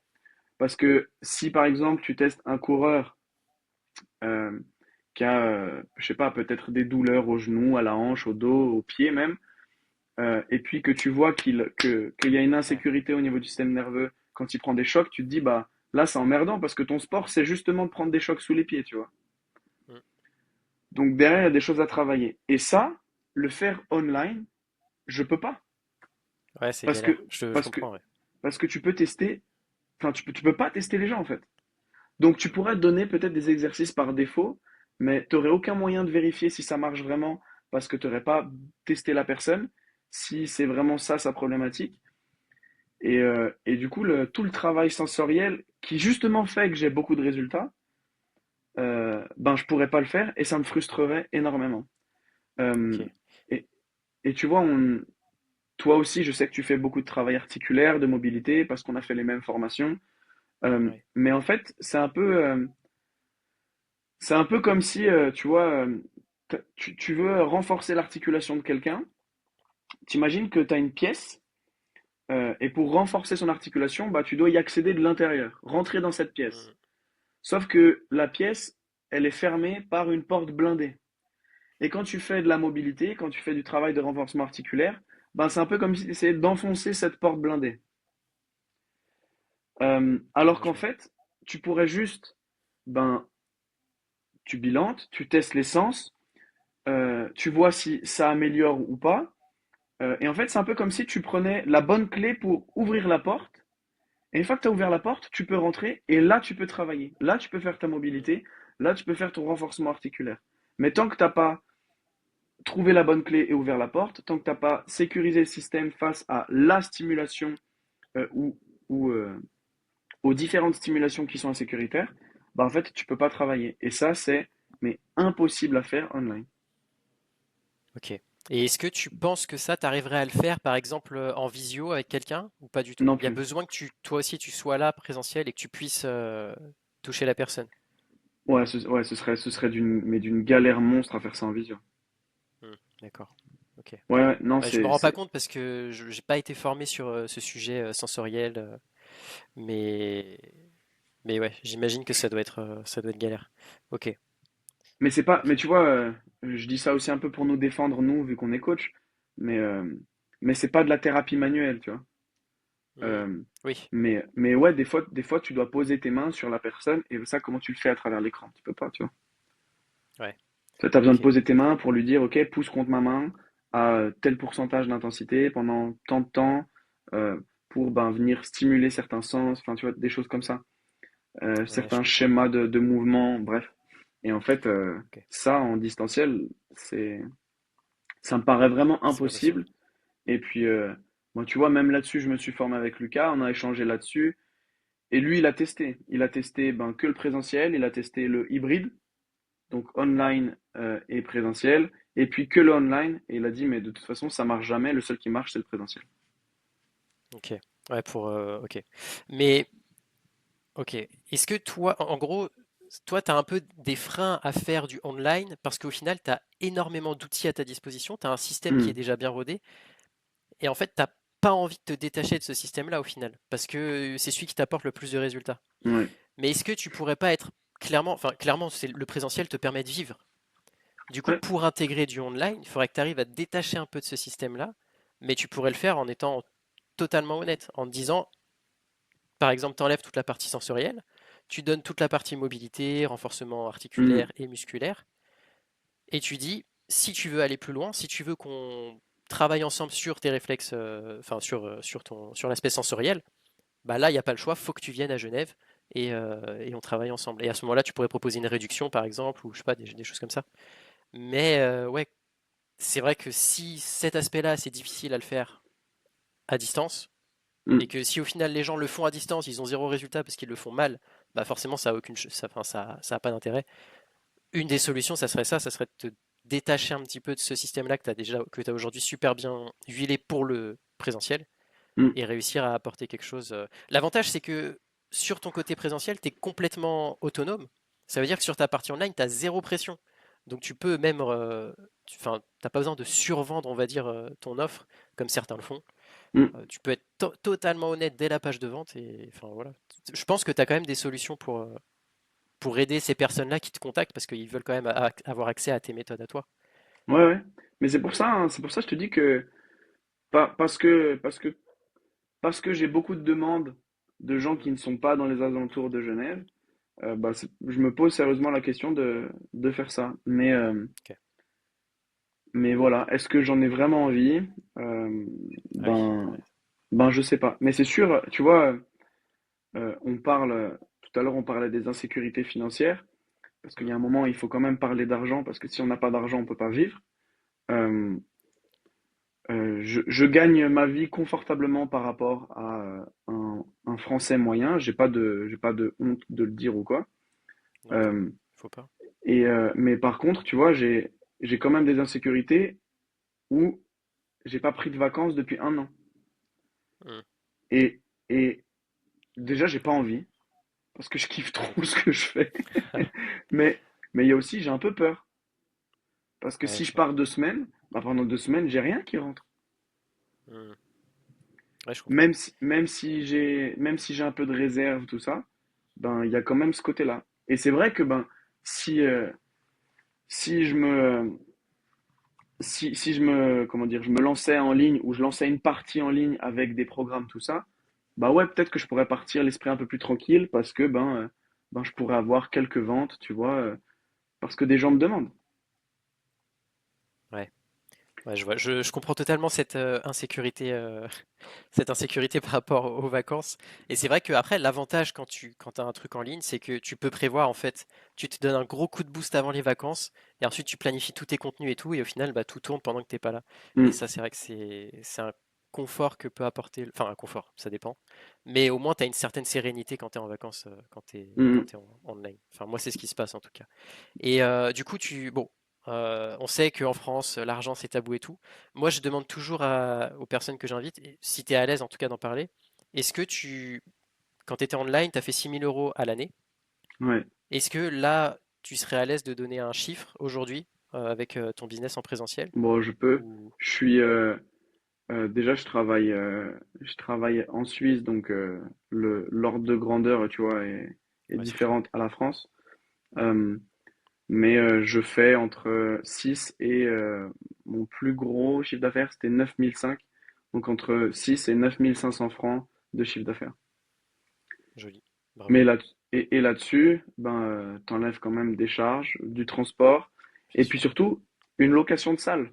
Parce que si par exemple tu testes un coureur euh, qui a, je sais pas, peut-être des douleurs au genou, à la hanche, au dos, au pied même, et puis que tu vois qu'il y a une Ouais. insécurité au niveau du système nerveux quand il prend des chocs, tu te dis bah là c'est emmerdant parce que ton sport c'est justement de prendre des chocs sous les pieds, tu vois. Mm. Donc derrière, il y a des choses à travailler. Et ça, le faire online, je peux pas. Ouais, c'est Parce galère. que, Je parce que, comprends, ouais. parce que tu peux tester, enfin, tu peux pas tester les gens, en fait. Donc tu pourrais te donner peut-être des exercices par défaut, mais tu n'aurais aucun moyen de vérifier si ça marche vraiment parce que tu n'aurais pas testé la personne, si c'est vraiment ça sa problématique. Et du coup, tout le travail sensoriel qui justement fait que j'ai beaucoup de résultats, ben je pourrais pas le faire et ça me frustrerait énormément. Euh, Ok. et, et tu vois, toi aussi, je sais que tu fais beaucoup de travail articulaire, de mobilité, parce qu'on a fait les mêmes formations. Ouais. Mais en fait, c'est un peu comme si, tu vois, tu veux renforcer l'articulation de quelqu'un. T'imagines que tu as une pièce, et pour renforcer son articulation, bah, tu dois y accéder de l'intérieur, rentrer dans cette pièce. Mm. Sauf que la pièce, elle est fermée par une porte blindée. Et quand tu fais de la mobilité, quand tu fais du travail de renforcement articulaire, ben, c'est un peu comme si tu essayais d'enfoncer cette porte blindée. Alors Ouais, qu'en je vois. fait, tu pourrais juste, ben, tu bilantes, tu testes l'essence, tu vois si ça améliore ou pas. Et en fait, c'est un peu comme si tu prenais la bonne clé pour ouvrir la porte. Et une fois que tu as ouvert la porte, tu peux rentrer et là, tu peux travailler. Là, tu peux faire ta Mm. mobilité. Là, tu peux faire ton renforcement articulaire. Mais tant que t'as pas trouvé la bonne clé et ouvert la porte, tant que t'as pas sécurisé le système face à la stimulation ou, ou aux différentes stimulations qui sont insécuritaires, bah en fait, tu peux pas travailler. Et ça, c'est mais impossible à faire online. Ok. Et est-ce que tu penses que ça, t'arriverais à le faire, par exemple, en visio avec quelqu'un ou pas du tout? Non Il y a plus. besoin que toi aussi, tu sois là, présentiel, et que tu puisses toucher la personne. Ouais, ce serait d'une galère monstre à faire ça en visio. Hmm, d'accord. Ok. Ouais, non, Ouais, je me rends pas compte parce que je j'ai pas été formé sur ce sujet sensoriel, mais mais ouais, j'imagine que ça doit être galère. Ok. mais c'est pas, Ok. mais tu vois, je dis ça aussi un peu pour nous défendre, nous, vu qu'on est coach, mais, euh, mais c'est pas de la thérapie manuelle, tu vois. Hmm. Euh, Oui. mais ouais, des fois, tu dois poser tes mains sur la personne, et ça, comment tu le fais à travers l'écran? Tu peux pas, tu vois. Ouais. Tu as besoin de Ok. poser tes mains pour lui dire, OK, pousse contre ma main à tel pourcentage d'intensité pendant tant de temps, euh, pour ben, venir stimuler certains sens, enfin, tu vois, des choses comme ça. Ouais, je Certains comprends. schémas de mouvement, bref. Et en fait, Ok. ça, en distanciel, ça me paraît vraiment C'est pas possible. impossible. Et puis, moi, tu vois, même là-dessus, je me suis formé avec Lucas, on a échangé là-dessus. Et lui, il a testé. Il a testé ben, que le présentiel, il a testé le hybride, donc online et présentiel, et puis que le online. Et il a dit, mais de toute façon, ça marche jamais, le seul qui marche, c'est le présentiel. Ok. Ouais, ok. Mais ok. Est-ce que toi, en gros, toi, tu as un peu des freins à faire du online parce qu'au final, tu as énormément d'outils à ta disposition, tu as un système qui est Hmm. déjà bien rodé, et en fait, t'as pas envie de te détacher de ce système-là au final, parce que c'est celui qui t'apporte le plus de résultats. Ouais, Mais est-ce que tu pourrais pas être clairement, enfin clairement, c'est le présentiel te permet de vivre. Du coup, ouais, pour intégrer du online, il faudrait que tu arrives à te détacher un peu de ce système-là, mais tu pourrais le faire en étant totalement honnête, en te disant, par exemple, tu enlèves toute la partie sensorielle, tu donnes toute la partie mobilité, renforcement hmm, articulaire et musculaire, et tu dis, si tu veux aller plus loin, si tu veux qu'on travaille ensemble sur tes réflexes, enfin sur l'aspect sensoriel, bah là, il n'y a pas le choix, faut que tu viennes à Genève et on travaille ensemble. Et à ce moment-là, tu pourrais proposer une réduction, par exemple, ou je sais pas, des choses comme ça. Mais ouais, c'est vrai que si cet aspect-là, c'est difficile à le faire à distance, hmm. et que si au final les gens le font à distance, ils ont zéro résultat parce qu'ils le font mal, bah forcément ça a enfin, ça a pas d'intérêt. Une des solutions, ça serait de te détacher un petit peu de ce système-là que tu as aujourd'hui super bien huilé pour le présentiel Hmm. et réussir à apporter quelque chose. L'avantage, c'est que sur ton côté présentiel, tu es complètement autonome. Ça veut dire que sur ta partie online, tu as zéro pression. Donc tu peux même, enfin, t'as pas besoin de survendre, on va dire, ton offre, comme certains le font. Hmm. Tu peux être totalement honnête dès la page de vente et enfin voilà. Je pense que tu as quand même des solutions pour aider ces personnes-là qui te contactent parce qu'ils veulent quand même avoir accès à tes méthodes à toi. Ouais, ouais. Mais c'est pour ça, hein, c'est pour ça que je te dis que, parce que j'ai beaucoup de demandes de gens Mm. qui ne sont pas dans les alentours de Genève, bah, je me pose sérieusement la question de faire ça. Ok. Mais voilà, est-ce que j'en ai vraiment envie? Euh, Ah oui. ben, Ouais. ben, je sais pas. Mais c'est sûr, tu vois, on parle, tout à l'heure, on parlait des insécurités financières, parce qu'il y Mm. a un moment, il faut quand même parler d'argent, parce que si on n'a pas d'argent, on peut pas vivre. Euh, je gagne ma vie confortablement par rapport à un Français moyen. J'ai pas de honte de le dire ou quoi. Ok. Euh, Faut pas. mais par contre, tu vois, j'ai quand même des insécurités où j'ai pas pris de vacances depuis un an. Mm. Et, et déjà, j'ai pas envie parce que je kiffe Ouais. trop ce que je fais. Mais mais il y a aussi, j'ai un peu peur parce que Ouais, si je je vois. pars 2 semaines, bah pendant 2 semaines, j'ai rien qui rentre. Mm. Ouais, je comprends. Même si j'ai un peu de réserve, tout ça, ben il y a quand même ce côté-là. Et c'est vrai que ben si si je me si je me comment dire, je me lançais en ligne ou je lançais une partie en ligne avec des programmes tout ça, bah ouais, peut-être que je pourrais partir l'esprit un peu plus tranquille parce que ben je pourrais avoir quelques ventes, tu vois, parce que des gens me demandent. Ouais. Ouais, je vois. Je comprends totalement cette insécurité, cette insécurité par rapport aux vacances. Et c'est vrai que après, l'avantage quand tu as un truc en ligne, c'est que tu peux prévoir en fait, tu te donnes un gros coup de boost avant les vacances, et ensuite tu planifies tous tes contenus et tout, et au final, bah, tout tourne pendant que t'es pas là. Et Mm, ça, c'est vrai que c'est un confort que peut apporter, enfin un confort, ça dépend. Mais au moins, tu as une certaine sérénité quand tu es en vacances, quand mm. t'es en online. Enfin, moi, c'est ce qui se passe en tout cas. Et du coup, bon, on sait qu'en France, l'argent c'est tabou et tout. Moi, je demande toujours aux personnes que j'invite, et si tu es à l'aise en tout cas d'en parler, est-ce que quand tu étais online, tu as fait 6 000 € à l'année, Ouais. est-ce que là, tu serais à l'aise de donner un chiffre aujourd'hui avec ton business en présentiel? Bon, je peux. Ou... Je suis déjà je travaille en Suisse, donc le l'ordre de grandeur, tu vois, est Ouais, c'est clair. différente à la France. Euh, mais je fais entre 6 et mon plus gros chiffre d'affaires, c'était 9 500. Donc entre 6 et 9 500 francs de chiffre d'affaires. Joli. Mais Bravo. là, et là-dessus, ben, t'enlèves quand même des charges, du transport, Bien et puis sûr. surtout, une location de salle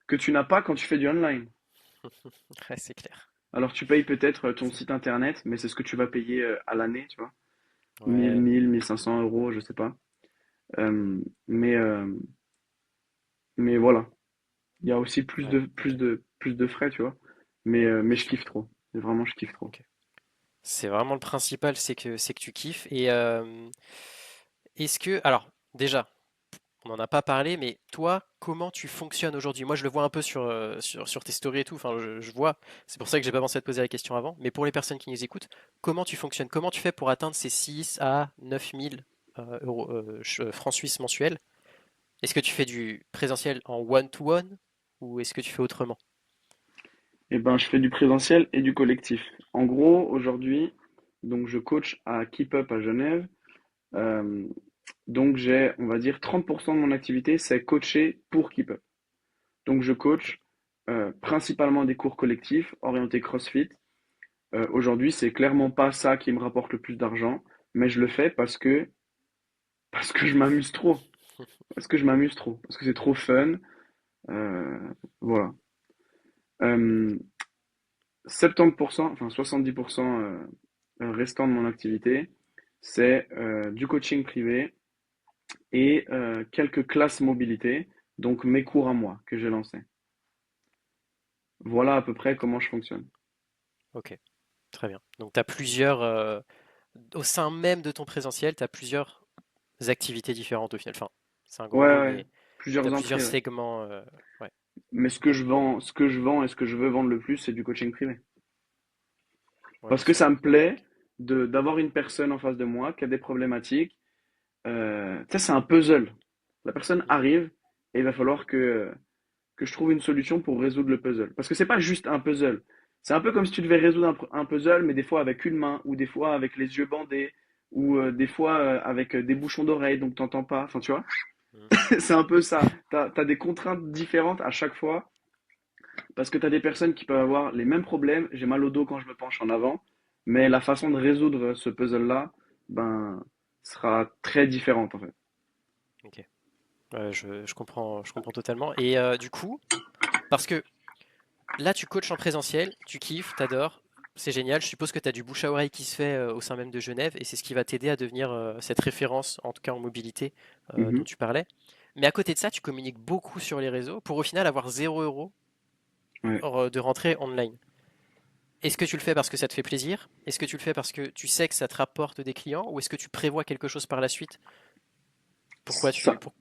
que tu n'as pas quand tu fais du online. Ouais, c'est clair. Alors tu payes peut-être ton C'est- site internet, mais c'est ce que tu vas payer à l'année, tu vois. Ouais, 1500 euros, je sais pas. Euh, mais, euh, mais voilà. Il y a aussi ouais, ok. plus de frais, tu vois. Mais Bien je sûr. kiffe trop. Vraiment, je kiffe trop. Ok. C'est vraiment le principal, c'est que tu kiffes. Et est-ce que, alors, déjà, on n'en a pas parlé, mais toi, comment tu fonctionnes aujourd'hui? Moi, je le vois un peu sur tes stories et tout. Enfin, je vois. C'est pour ça que j'ai pas pensé à te poser la question avant. Mais pour les personnes qui nous écoutent, comment tu fonctionnes? Comment tu fais pour atteindre ces 6 à 9 000 euros, francs suisses mensuels? Est-ce que tu fais du présentiel en one-to-one ou est-ce que tu fais autrement? Et ben, je fais du présentiel et du collectif. En gros, aujourd'hui, donc je coach à Keep Up à Genève. Euh, donc j'ai, on va dire, 30% de mon activité, c'est coacher pour Keep Up. Donc je Ok. coach principalement des cours collectifs orientés CrossFit. Aujourd'hui, c'est clairement pas ça qui me rapporte le plus d'argent, mais je le fais parce que je m'amuse trop, parce que je m'amuse trop, parce que c'est trop fun. Euh, voilà. Euh, 70%, enfin 70% restant de mon activité, c'est du coaching privé et quelques classes mobilité, donc mes cours à moi que j'ai lancés. Voilà à peu près comment je fonctionne. Ok, très bien. Donc, tu as plusieurs, au sein même de ton présentiel, tu as plusieurs activités différentes au final. Enfin, c'est un Ouais, gros mot, ouais, mais tu plusieurs as plusieurs entrées, ouais. segments. Ouais, Mais ce que je vends et ce que je veux vendre le plus, c'est du coaching privé. ouais, Parce bien que sûr. ça me plaît d'avoir une personne en face de moi qui a des problématiques. Tu sais, c'est un puzzle. La personne Mhm. arrive et il va falloir que je trouve une solution pour résoudre le puzzle. Parce que c'est pas juste un puzzle. C'est un peu comme si tu devais résoudre un puzzle, mais des fois avec une main, ou des fois avec les yeux bandés, ou des fois avec des bouchons d'oreilles, donc t'entends pas. Enfin, tu vois, Mhm. c'est un peu ça. T'as des contraintes différentes à chaque fois, parce que t'as des personnes qui peuvent avoir les mêmes problèmes. J'ai mal au dos quand je me penche en avant, mais la façon de résoudre ce puzzle-là, ben, sera très différente en fait. Ok. Ouais, je comprends totalement. Et du coup, parce que là, tu coaches en présentiel, tu kiffes, t'adores, c'est génial. Je suppose que tu as du bouche à oreille qui se fait au sein même de Genève, et c'est ce qui va t'aider à devenir cette référence, en tout cas en mobilité, Mhm. dont tu parlais. Mais à côté de ça, tu communiques beaucoup sur les réseaux pour au final avoir 0 € Ouais. de rentrée online. Est-ce que tu le fais parce que ça te fait plaisir? Est-ce que tu le fais parce que tu sais que ça te rapporte des clients? Ou est-ce que tu prévois quelque chose par la suite? Pourquoi tu... Ça, pour-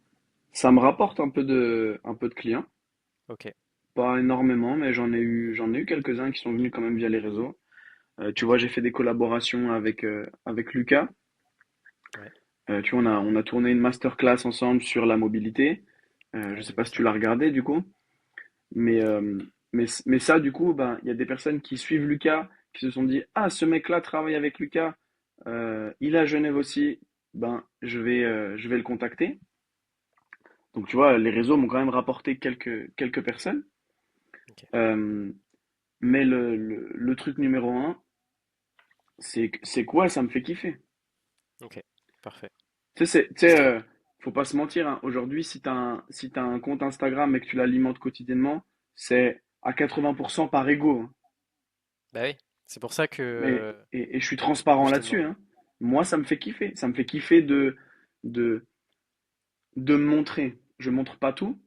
ça me rapporte un peu de clients. Ok, Pas énormément, mais j'en ai eu quelques-uns qui sont venus quand même via les réseaux. Tu ok, vois, j'ai fait des collaborations avec Lucas. ouais, Tu vois, on a tourné une masterclass ensemble sur la mobilité. Je ouais, sais j'ai pas vu si tu ça. l'as regardé du coup, mais, euh, mais ça, du coup, ben, il y a des personnes qui suivent Lucas, qui se sont dit, ah, ce mec-là travaille avec Lucas, il est à Genève aussi, ben, je vais le contacter. Donc, tu vois, les réseaux m'ont quand même rapporté quelques personnes. Ok, Euh, mais le truc numéro un, c'est quoi? Ça me fait kiffer. ok, parfait. Tu sais, C'est ce qui... faut pas se mentir, hein. Aujourd'hui, si t'as un compte Instagram et que tu l'alimentes quotidiennement, c'est à 80% par ego, hein. Bah oui, c'est pour ça Et je suis que transparent je t'ai là-dessus, demandé. hein. Moi, ça me fait kiffer. Ça me fait kiffer de, de me montrer. Je montre pas tout,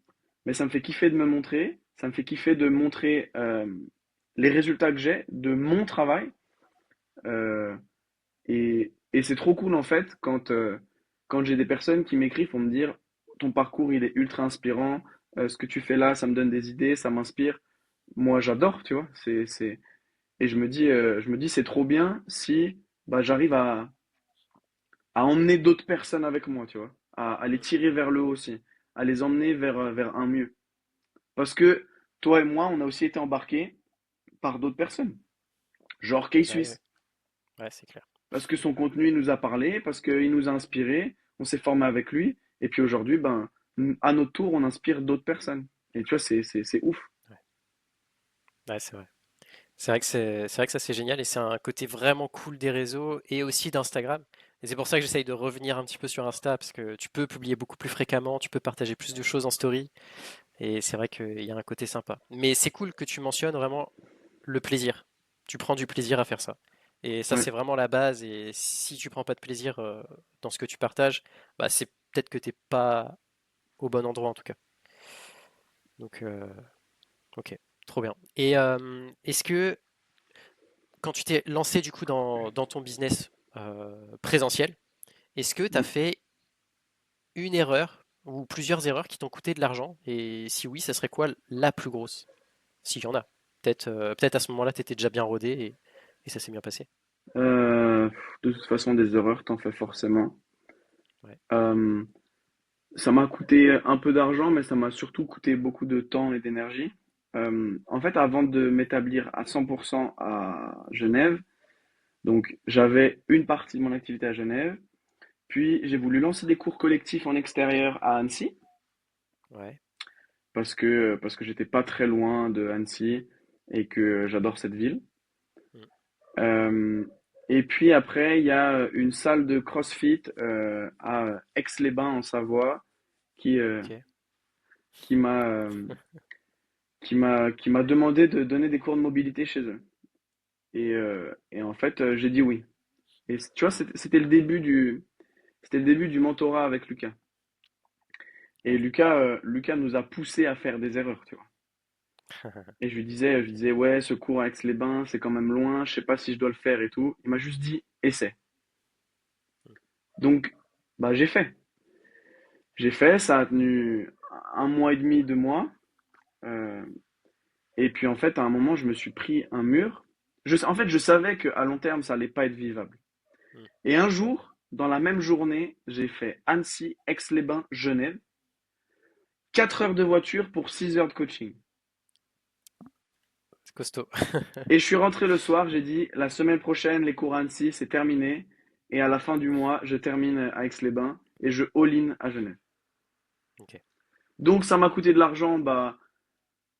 mais ça me fait kiffer de me montrer. Ça me fait kiffer de montrer les résultats que j'ai, de mon travail. Euh, et c'est trop cool en fait quand j'ai des personnes qui m'écrivent pour me dire ton parcours il est ultra inspirant, ce que tu fais là, ça me donne des idées, ça m'inspire. Moi, j'adore, tu vois. Et je me dis c'est trop bien si bah, j'arrive à emmener d'autres personnes avec moi, tu vois, à les tirer vers le haut aussi, à les emmener vers un mieux. Parce que toi et moi, on a aussi été embarqués par d'autres personnes, genre Bah oui, ouais, K-Suisse, ouais, c'est clair. parce que son contenu il nous a parlé, parce qu'il nous a inspiré, on s'est formé avec lui, et puis aujourd'hui, ben, à notre tour, on inspire d'autres personnes. Et tu vois, c'est ouf. Ouais, ouais, c'est vrai. C'est vrai que ça c'est génial et c'est un côté vraiment cool des réseaux et aussi d'Instagram. Et c'est pour ça que j'essaye de revenir un petit peu sur Insta parce que tu peux publier beaucoup plus fréquemment, tu peux partager plus de choses en story et c'est vrai qu'il y a un côté sympa. Mais c'est cool que tu mentionnes vraiment le plaisir. Tu prends du plaisir à faire ça. Et ça Ouais, c'est vraiment la base et si tu prends pas de plaisir dans ce que tu partages, bah c'est peut-être que t'es pas au bon endroit en tout cas. Donc ok, trop bien. Et est-ce que quand tu t'es lancé du coup dans ton business présentiel, est-ce que tu as fait une erreur ou plusieurs erreurs qui t'ont coûté de l'argent? Et si oui, ça serait quoi la plus grosse? S'il y en a. Peut-être à ce moment-là, tu étais déjà bien rodé et ça s'est bien passé. Euh, de toute façon, des erreurs, t'en fais forcément. Ouais. Euh, Ça m'a coûté un peu d'argent, mais ça m'a surtout coûté beaucoup de temps et d'énergie. En fait, avant de m'établir à 100% à Genève, donc j'avais une partie de mon activité à Genève, puis j'ai voulu lancer des cours collectifs en extérieur à Annecy, Ouais. parce que j'étais pas très loin de Annecy et que j'adore cette ville. Mm. Euh, et puis après, il y a une salle de CrossFit à Aix-les-Bains en Savoie qui, euh, Ok. qui m'a qui m'a demandé de donner des cours de mobilité chez eux. Et en fait, j'ai dit oui. Et tu vois, c'était le début du mentorat avec Lucas. Et Ouais. Lucas nous a poussé à faire des erreurs, tu vois. Et je lui disais, ouais, ce cours à Aix-les-Bains, c'est quand même loin, je sais pas si je dois le faire et tout. Il m'a juste dit, essaie. Donc, bah, j'ai fait. J'ai fait, ça a tenu un mois et demi, 2 mois. Euh, et puis, en fait, à un moment, je me suis pris un mur. En fait, je savais qu'à long terme, ça allait pas être vivable. Mm. Et un jour, dans la même journée, j'ai fait Annecy, Aix-les-Bains, Genève. 4 heures de voiture pour 6 heures de coaching. C'est costaud. Et je suis rentré le soir, j'ai dit, la semaine prochaine, les cours à Annecy, c'est terminé. Et à la fin du mois, je termine à Aix-les-Bains et je all-in à Genève. Ok. Donc ça m'a coûté de l'argent, bah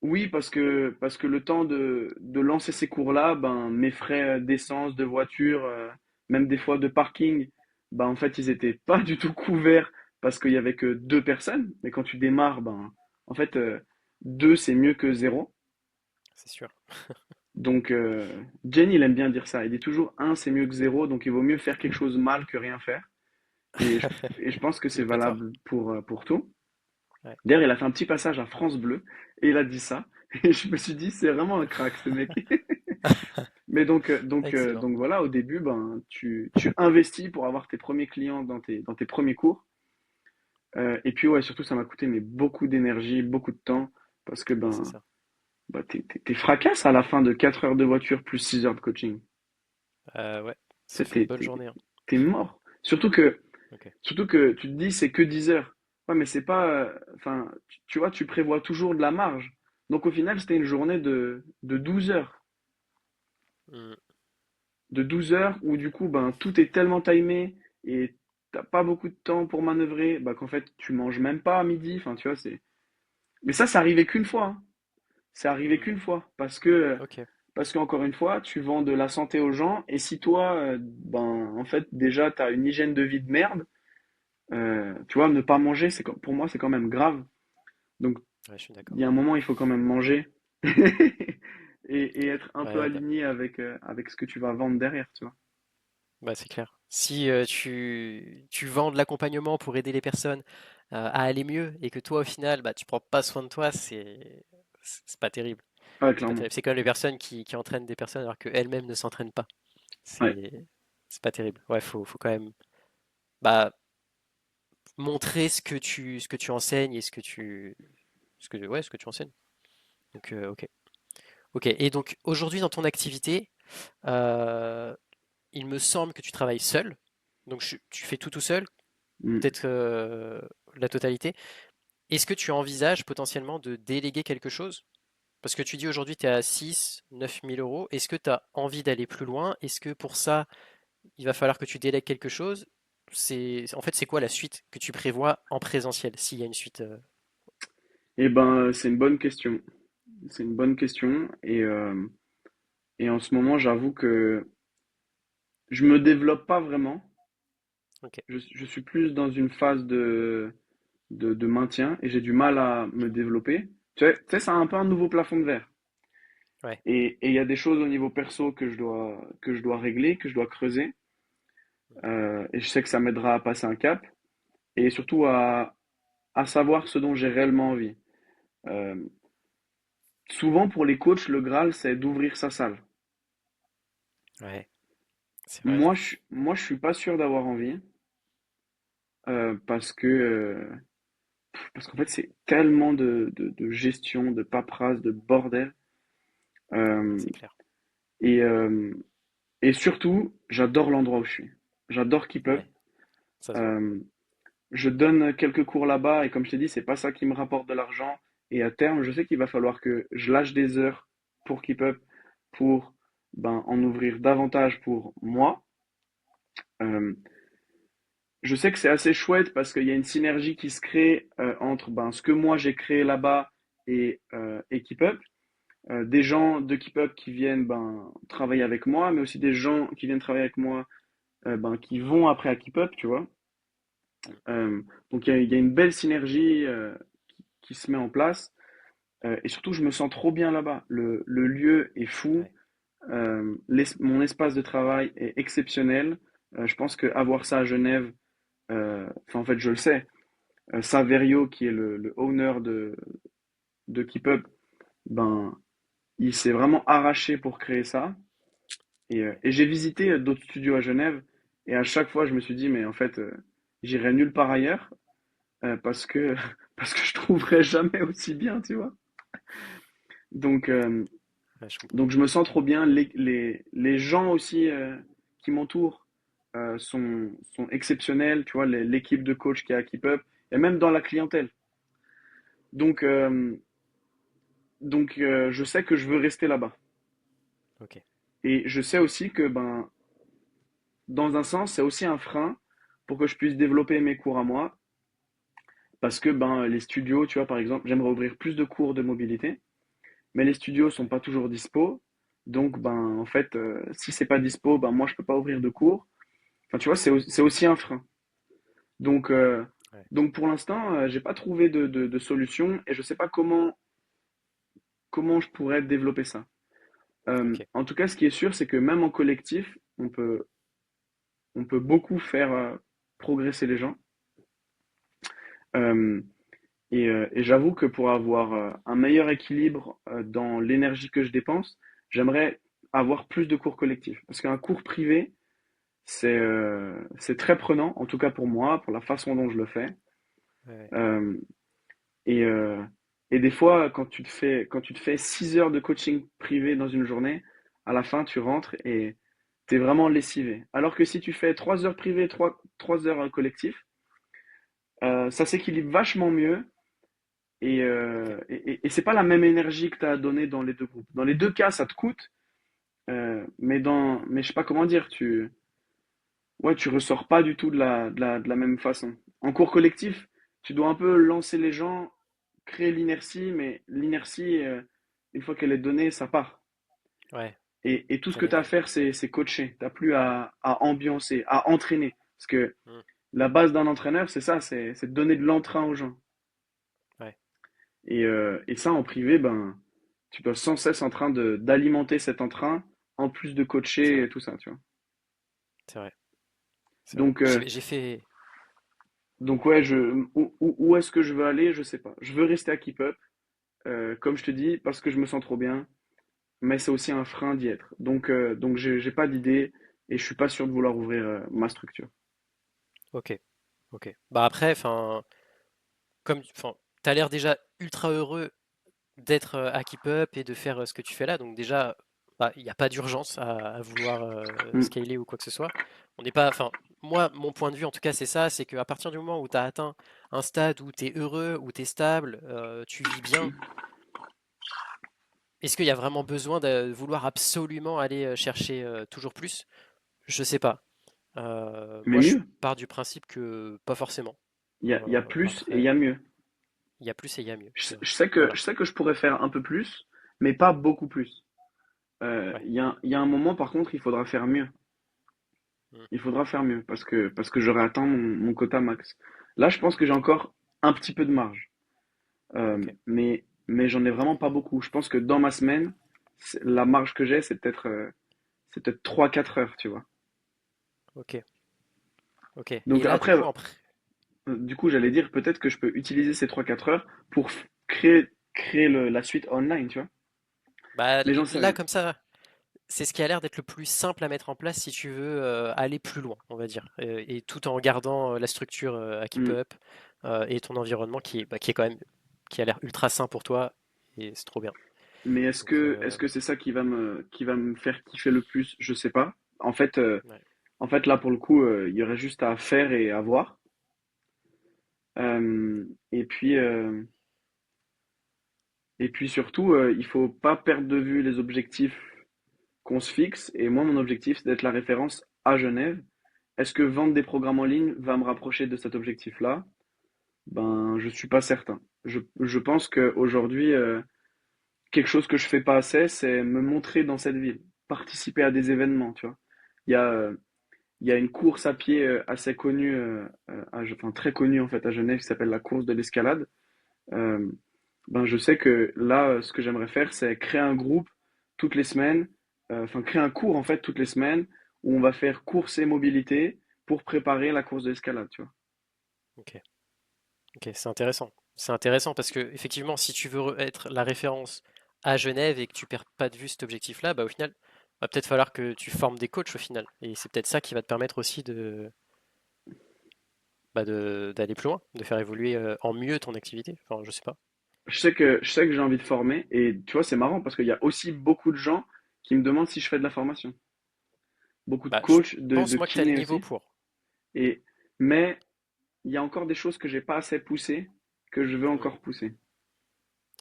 oui, parce que le temps de lancer ces cours-là, ben, mes frais d'essence, de voiture, même des fois de parking, ben, en fait, ils étaient pas du tout couverts parce qu'il y avait que 2 personnes. Mais quand tu démarres, ben, en fait, deux, c'est mieux que zéro. C'est sûr. Donc, Jenny, il aime bien dire ça. Il dit toujours un, c'est mieux que zéro. Donc, il vaut mieux faire quelque chose mal que rien faire. Et je, et je pense que Il c'est a pas tort. valable pour tout. Ouais. D'ailleurs, il a fait un petit passage à France Bleu et il a dit ça. Et je me suis dit, c'est vraiment un crack, ce mec. Mais Excellent. donc voilà, au début, ben, tu investis pour avoir tes premiers clients dans tes premiers cours. Et puis ouais, surtout, ça m'a coûté mais beaucoup d'énergie, beaucoup de temps, parce que Ouais, c'est ben, ça. t'es fracasse à la fin de 4 heures de voiture plus 6 heures de coaching. Ouais. Tu Ça sais, fait une bonne journée, hein. t'es mort. Ok. Surtout que tu te dis, c'est que 10 heures. Ouais, mais c'est pas. Enfin, tu vois, tu prévois toujours de la marge. Donc au final, c'était une journée de 12 heures. Mm. De 12 heures où du coup, ben, tout est tellement timé et t'as pas beaucoup de temps pour manœuvrer, bah, qu'en fait, tu manges même pas à midi. Enfin, tu vois, c'est. Mais ça, c'est arrivé qu'une fois, hein. C'est arrivé Mm. qu'une fois. Ok. Parce qu'encore une fois, tu vends de la santé aux gens et si toi, ben, en fait, déjà, t'as une hygiène de vie de merde, Tu vois, ne pas manger, pour moi, c'est quand même grave. Donc, Ouais, je suis il d'accord. y a un moment, il faut quand même manger et être un peu Ouais, bah, aligné avec ce que tu vas vendre derrière, tu vois. bah, c'est clair. Si tu vends de l'accompagnement pour aider les personnes à aller mieux et que toi, au final, bah, tu prends pas soin de toi, c'est pas terrible. Ouais, C'est pas clairement. terrible. C'est comme les personnes qui entraînent des personnes alors qu'elles-mêmes ne s'entraînent pas. Ouais, C'est c'est pas terrible. Ouais, faut quand même bah, montrer ce que tu enseignes et ce que tu enseignes. Donc, ok. Ok. Et donc, aujourd'hui, dans ton activité, euh, il me semble que tu travailles seul. Donc, tu fais tout seul, mm. peut-être la totalité. Est-ce que tu envisages potentiellement de déléguer quelque chose? Parce que tu dis aujourd'hui tu es à 6 9 000 euros. Est-ce que tu as envie d'aller plus loin? Est-ce que pour ça, il va falloir que tu délègues quelque chose? En fait, c'est quoi la suite que tu prévois en présentiel, s'il y a une suite? Eh ben, c'est une bonne question. C'est une bonne question. Et en ce moment, j'avoue que je me développe pas vraiment. Ok. Je suis plus dans une phase de maintien et j'ai du mal à me développer. Tu sais, c'est un peu un nouveau plafond de verre. Ouais. Et il y a des choses au niveau perso que je dois régler, que je dois creuser. Et je sais que ça m'aidera à passer un cap et surtout à savoir ce dont j'ai réellement envie. Euh, Souvent, pour les coachs, le Graal, c'est d'ouvrir sa salle. Ouais. C'est vrai ça. Moi, je suis pas sûr d'avoir envie parce qu'en fait, c'est tellement de gestion, de paperasse, de bordel. Ouais, Euh, c'est clair. et, euh, et surtout, j'adore l'endroit où je suis. J'adore Keep Up. Ouais. Ça se voit. Euh, je donne quelques cours là-bas et comme je t'ai dit, c'est pas ça qui me rapporte de l'argent. Et à terme, je sais qu'il va falloir que je lâche des heures pour Keep Up, pour en ouvrir davantage pour moi. Euh, je sais que c'est assez chouette parce qu'il y a une synergie qui se crée entre ce que moi j'ai créé là-bas et Keep Up. Des gens de Keep Up qui viennent travailler avec moi, mais aussi des gens qui viennent travailler avec moi qui vont après à Keep Up, tu vois. Mm. Euh, donc il y a une belle synergie qui se met en place. Et surtout, je me sens trop bien là-bas. Le lieu est fou. Ouais. Mon espace de travail est exceptionnel. Je pense qu'avoir ça à Genève, enfin en fait je le sais, Saverio qui est le owner de Keep Up, ben, il s'est vraiment arraché pour créer ça. Ouais. Et j'ai visité d'autres studios à Genève et à chaque fois je me suis dit mais en fait j'irai nulle part ailleurs parce que parce que je trouverai jamais aussi bien, tu vois. Donc euh, Ouais, je comprends. donc je me sens trop bien. Les gens aussi qui m'entourent sont exceptionnels, tu vois, l'équipe de coach qui est à Keep Up et même dans la clientèle. Donc je sais que je veux rester là-bas. Ok. Et je sais aussi que dans un sens c'est aussi un frein pour que je puisse développer mes cours à moi parce que les studios, tu vois, par exemple, j'aimerais ouvrir plus de cours de mobilité, mais les studios sont Ouais. pas toujours dispo. Donc, en fait, si c'est pas dispo, moi, je peux pas ouvrir de cours. Enfin, tu vois, c'est aussi un frein. Donc, euh, Ouais. donc pour l'instant, j'ai pas trouvé de solution et je sais pas comment je pourrais développer ça. Ok. En tout cas, ce qui est sûr, c'est que même en collectif, on peut beaucoup faire progresser les gens. Euh, et j'avoue que pour avoir un meilleur équilibre dans l'énergie que je dépense, j'aimerais avoir plus de cours collectifs. Parce qu'un cours privé, c'est très prenant, en tout cas pour moi, pour la façon dont je le fais. Ouais. Euh, et, euh, et des fois, quand tu te fais 6 heures de coaching privé dans une journée, à la fin, tu rentres et tu es vraiment lessivé. Alors que si tu fais 3 heures privées, trois heures collectif, ça s'équilibre vachement mieux. Ok. Et c'est pas la même énergie que tu as à donner dans les deux groupes. Dans les deux cas, ça te coûte, mais je sais pas comment dire, ouais, tu ressors pas du tout de la même façon. En cours collectif, tu dois un peu lancer les gens, créer l'inertie, mais l'inertie, une fois qu'elle est donnée, ça part. Ouais. Et tout ce J'en que ai tu as à une. faire, c'est coacher. T'as plus à ambiancer, à entraîner. Parce que Hmm. la base d'un entraîneur, c'est ça, c'est de donner de l'entrain aux gens. Ouais, Et ça, en privé, ben, tu dois sans cesse en train d'alimenter cet entrain, en plus de c'est coacher vrai, et tout ça, tu vois. c'est vrai, c'est vrai. Donc, J'ai fait. donc ouais, où est-ce que je veux aller? Je sais pas. Je veux rester à Keep Up, comme je te dis, parce que je me sens trop bien, mais c'est aussi un frein d'y être. Donc j'ai pas d'idée et je suis pas sûr de vouloir ouvrir ma structure. Ok, ok. Bah après, enfin, enfin, t'as l'air déjà ultra heureux d'être à Keep Up et de faire ce que tu fais là. Donc déjà, bah, il n'y a pas d'urgence à vouloir Mm. scaler ou quoi que ce soit. On n'est pas, enfin, moi, mon point de vue en tout cas, c'est ça, c'est qu'à partir du moment où tu as atteint un stade où tu es heureux, où tu es stable, tu vis bien, est-ce qu'il y a vraiment besoin de vouloir absolument aller chercher toujours plus? Je sais pas. Mais Moi, je mieux, pars du principe que pas forcément. il y a plus et il y Après, a mieux. il y a plus et il y a mieux, c'est vrai. Je Voilà. sais que je pourrais faire un peu plus, mais pas beaucoup plus. Ouais. Il y a un moment, par contre, il faudra faire mieux. Mm. Il faudra faire mieux parce que j'aurai atteint mon quota max. Là, je pense que j'ai encore un petit peu de marge. Ok. Mais j'en ai vraiment pas beaucoup. Je pense que dans ma semaine, la marge que j'ai, c'est peut-être 3 4 heures, tu vois. Ok. Ok. Et Donc là, du après, coup, du coup, j'allais dire peut-être que je peux utiliser ces 3 4 heures pour créer la suite online, tu vois. bah, Mais j'en sais là, rien. comme ça, c'est ce qui a l'air d'être le plus simple à mettre en place si tu veux aller plus loin, on va dire, et tout en gardant la structure à Keep Hmm. Up et ton environnement qui est quand même, qui a l'air ultra sain pour toi, et c'est trop bien. Mais Donc, est-ce que c'est ça qui va me faire kiffer le plus? Je sais pas. ouais. En fait, là, pour le coup, il y aurait juste à faire et à voir. Euh, et puis, euh, et puis surtout, il faut pas perdre de vue les objectifs qu'on se fixe. Et moi, mon objectif, c'est d'être la référence à Genève. Est-ce que vendre des programmes en ligne va me rapprocher de cet objectif-là? Ben, je suis pas certain. Je pense qu'aujourd'hui, quelque chose que je fais pas assez, c'est me montrer dans cette ville, participer à des événements, tu vois. Il y a, euh, il y a une course à pied assez connue, enfin très connue en fait à Genève, qui s'appelle la course de l'escalade. Euh, ben, je sais que là, ce que j'aimerais faire, c'est créer un groupe toutes les semaines, enfin créer un cours en fait toutes les semaines où on va faire course et mobilité pour préparer la course de l'escalade, tu vois. Ok, ok, c'est intéressant. C'est intéressant parce que effectivement, si tu veux être la référence à Genève et que tu perds pas de vue cet objectif-là, bah au final, va peut-être falloir que tu formes des coachs au final, et c'est peut-être ça qui va te permettre aussi d'aller plus loin, de faire évoluer en mieux ton activité. Enfin, je sais pas. Je sais que j'ai envie de former et tu vois, c'est marrant parce qu'il y a aussi beaucoup de gens qui me demandent si je fais de la formation. Beaucoup de Bah, je coachs, pense de moi que tu as le kinés niveau aussi. pour. Et, mais il y a encore des choses que j'ai pas assez poussées, que je veux Hmm. encore pousser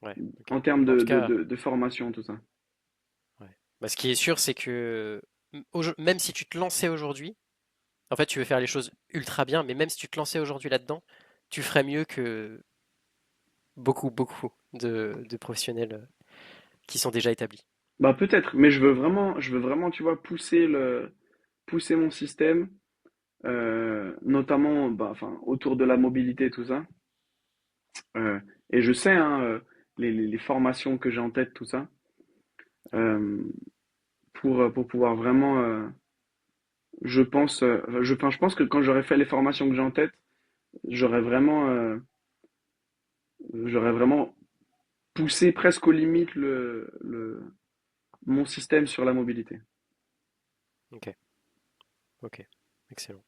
Ouais, ok. en termes Bah, en tout cas, de formation, tout ça. ouais. Bah, ce qui est sûr, c'est que même si tu te lançais aujourd'hui, en fait, tu veux faire les choses ultra bien, mais même si tu te lançais aujourd'hui là-dedans, tu ferais mieux que beaucoup, beaucoup de professionnels qui sont déjà établis. Bah peut-être, mais je veux vraiment, tu vois, pousser mon système, notamment, bah, enfin, autour de la mobilité, tout ça. Euh, et je sais, hein, les formations que j'ai en tête, tout ça, Ouais. euh, pour pouvoir vraiment, je pense, enfin, je pense que quand j'aurai fait les formations que j'ai en tête, j'aurais vraiment, euh, j'aurais vraiment poussé presque aux limites mon système sur la mobilité. Ok, ok, excellent.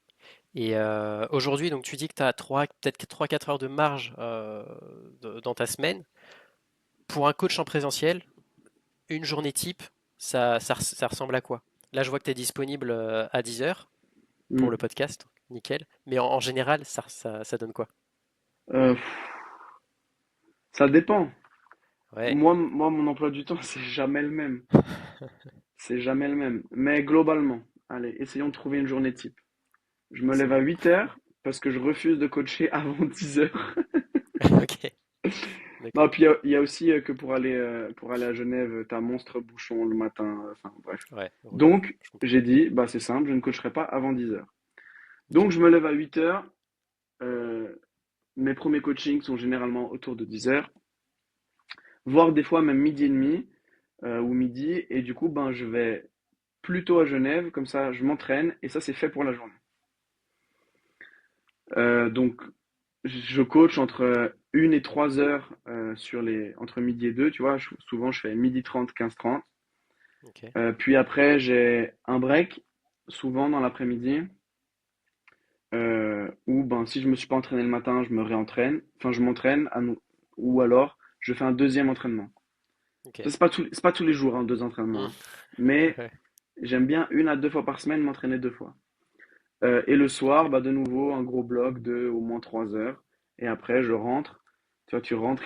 Et aujourd'hui, donc tu dis que tu as peut-être 3-4 heures de marge dans ta semaine. Pour un coach en présentiel, une journée type, ça ressemble à quoi? Là, je vois que tu es disponible à 10 heures pour le Hmm. podcast, nickel. Mais en général, ça donne quoi? Euh, Ça dépend. Ouais, Moi, mon emploi du temps, c'est jamais le même. C'est jamais le même. Mais globalement, allez, essayons de trouver une journée type. Je me lève à essayons. 8 heures parce que je refuse de coacher avant 10 heures. Ok, Non, d'accord. puis il y a aussi que pour aller à Genève, t'as monstre bouchon le matin. Enfin, bref. Ouais, relou, Donc, je comprends. j'ai dit, bah c'est simple, je ne coacherai pas avant 10 heures. Donc, Ok, je me lève à 8 heures. Euh, Mes premiers coachings sont généralement autour de 10 heures, voire des fois même midi et demi ou midi. Et du coup, ben, je vais plutôt à Genève, comme ça je m'entraîne et ça c'est fait pour la journée. Donc je coach entre 1 et 3 heures entre midi et 2, tu vois. Souvent je fais midi 30, 15 30. Ok. Puis après j'ai un break, souvent dans l'après-midi, où ben, si je me suis pas entraîné le matin, je me réentraîne. Enfin, je m'entraîne, ou alors je fais un deuxième entraînement. Ok. Ça, c'est pas tous les jours, hein, deux entraînements, Hmm. hein. Mais Ouais. j'aime bien 1 à 2 fois par semaine m'entraîner 2 fois. Et le soir, Ok. bah, de nouveau, un gros bloc de au moins 3 heures. Et après, je rentre. Tu vois, tu rentres,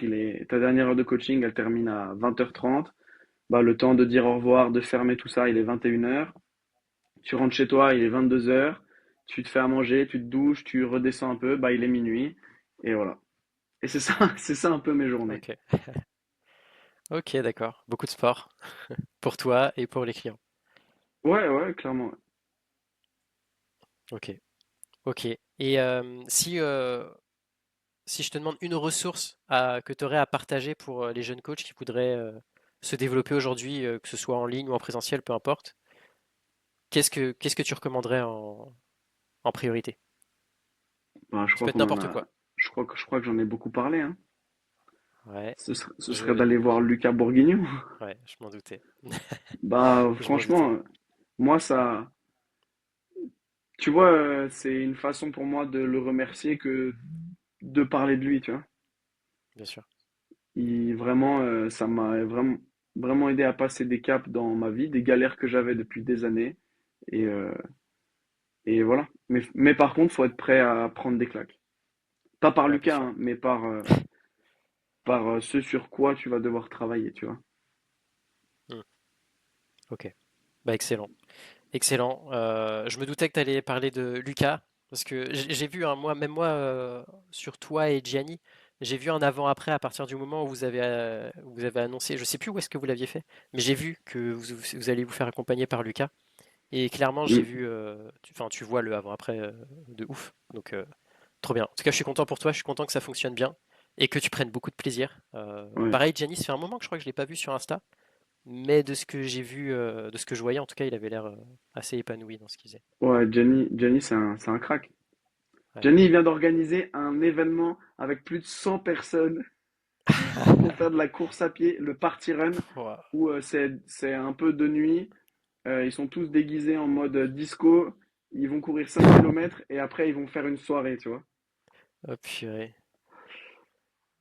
ta dernière heure de coaching, elle termine à 20h30. Bah, le temps de dire au revoir, de fermer tout ça, il est 21 heures. Tu rentres chez toi, il est 22 heures. Tu te fais à manger, tu te douches, tu redescends un peu, bah, il est minuit. Et voilà. Et c'est ça, c'est ça un peu mes journées. Ok. Ok, d'accord. Beaucoup de sport pour toi et pour les clients. Ouais, ouais, clairement. Ok. Ok. Et si je te demande une ressource que tu aurais à partager pour les jeunes coachs qui voudraient se développer aujourd'hui, que ce soit en ligne ou en présentiel, peu importe, qu'est-ce que tu recommanderais en priorité? Bah, je Ça peut crois être qu'on en n'importe a, quoi. je crois que j'en ai beaucoup parlé, hein. Ouais, Ce serait je, d'aller voir Lucas Bourguignon. ouais, je m'en doutais. Bah, Je m'en doutais. franchement, moi, tu vois, c'est une façon pour moi de le remercier que de parler de lui, tu vois. Bien sûr. Vraiment, ça m'a vraiment, vraiment aidé à passer des caps dans ma vie, des galères que j'avais depuis des années. Et, euh, et voilà. Mais par contre, faut être prêt à prendre des claques. Pas par Ouais, bien Lucas, sûr. hein, mais par ce sur quoi tu vas devoir travailler, tu vois. Hmm. Ok. Bah excellent. Excellent. Je me doutais que tu allais parler de Lucas, parce que j'ai vu, hein, moi, même moi, sur toi et Gianni, j'ai vu un avant-après à partir du moment où vous avez annoncé, je sais plus où est-ce que vous l'aviez fait, mais j'ai vu que vous allez vous faire accompagner par Lucas. Et clairement, j'ai Mm. vu, enfin, tu vois le avant-après de ouf. Donc, trop bien. En tout cas, je suis content pour toi, je suis content que ça fonctionne bien et que tu prennes beaucoup de plaisir. Ouais. Pareil, Gianni, ça fait un moment que je crois que je l'ai pas vu sur Insta. Mais de ce que j'ai vu, de ce que je voyais, en tout cas, il avait l'air assez épanoui dans ce qu'il faisait. Ouais, Jenny, c'est un crack. Ouais. Jenny, il vient d'organiser un événement avec plus de 100 personnes pour faire de la course à pied, le party run, Ouah. où c'est un peu de nuit. Ils sont tous déguisés en mode disco. Ils vont courir 5 kilomètres et après ils vont faire une soirée, tu vois. Oh purée.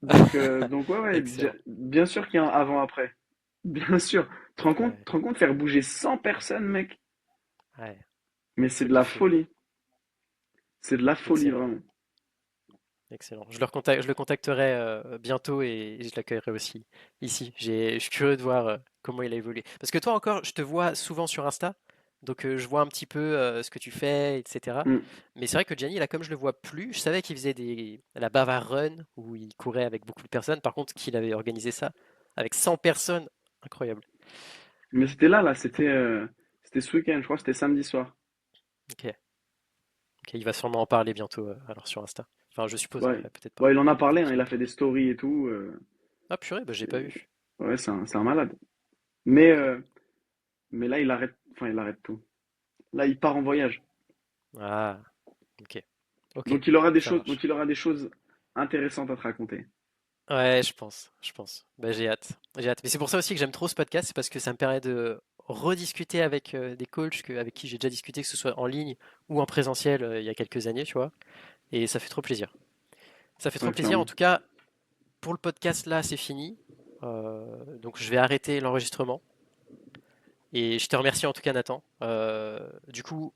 Donc ouais, ouais, Excellent. bien sûr qu'il y a un avant-après. Bien sûr. Ouais. Tu te rends compte faire bouger 100 personnes, mec? Ouais. Mais c'est Truc de de la fou. folie. C'est de la folie, Excellent. vraiment. Excellent. Je le contacterai bientôt et je l'accueillerai aussi ici. Je suis curieux de voir comment il a évolué. Parce que toi encore, je te vois souvent sur Insta, donc je vois un petit peu ce que tu fais, etc. Mm. Mais c'est vrai que Gianni, là, comme je le vois plus, je savais qu'il faisait la Bavard Run où il courait avec beaucoup de personnes. Par contre, qu'il avait organisé ça avec 100 personnes, incroyable. Mais c'était là, c'était ce week-end, je crois que c'était samedi soir. Ok, ok, il va sûrement en parler bientôt alors sur Insta. Enfin, je suppose Ouais. après, peut-être pas. Ouais, il en a parlé, hein, il a J'imagine. fait des stories et tout. Ah purée, bah j'ai pas vu. Ouais, c'est un malade. Mais, Ok. euh, mais là, il arrête tout. Là, il part en voyage. Ah, ok. Ok, ça Donc marche. il aura des choses intéressantes à te raconter. Ouais, je pense, je pense. Bah, j'ai hâte, j'ai hâte. Mais c'est pour ça aussi que j'aime trop ce podcast, c'est parce que ça me permet de rediscuter avec des coachs avec qui j'ai déjà discuté, que ce soit en ligne ou en présentiel il y a quelques années, tu vois. Et ça fait trop plaisir. Ça fait trop Ouais, plaisir. En clairement. tout cas, pour le podcast là, c'est fini. Donc je vais arrêter l'enregistrement. Et je te remercie en tout cas, Nathan. Du coup,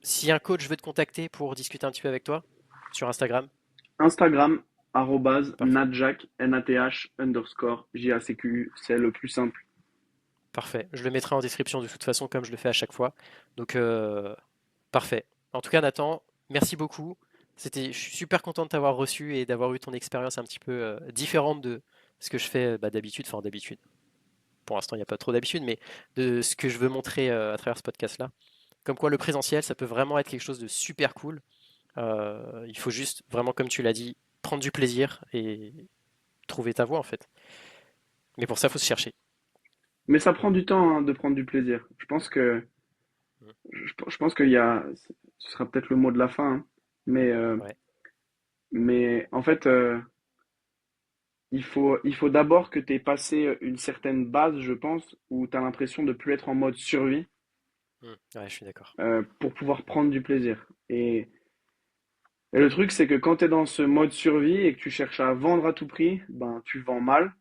si un coach veut te contacter pour discuter un petit peu avec toi sur Instagram, Instagram, parfait. @natjac, NATH_JACQ, c'est le plus simple. Parfait. Je le mettrai en description de toute façon, comme je le fais à chaque fois. Donc, parfait. En tout cas, Nathan, merci beaucoup. Je suis super content de t'avoir reçu et d'avoir eu ton expérience un petit peu différente de ce que je fais bah, d'habitude. Enfin, d'habitude. Pour l'instant, il n'y a pas trop d'habitude, mais de ce que je veux montrer à travers ce podcast-là. Comme quoi, le présentiel, ça peut vraiment être quelque chose de super cool. Il faut juste, vraiment, comme tu l'as dit, prendre du plaisir et trouver ta voie, en fait. Mais pour ça, il faut se chercher. Mais ça prend du temps hein, de prendre du plaisir. Je pense qu'il y a, ce sera peut-être le mot de la fin, hein, mais, euh, Ouais. mais en fait, il faut d'abord que tu aies passé une certaine base, je pense, où tu as l'impression de plus être en mode survie Ouais, je suis d'accord. pour pouvoir prendre du plaisir. Et le truc, c'est que quand tu es dans ce mode survie et que tu cherches à vendre à tout prix, ben, tu vends mal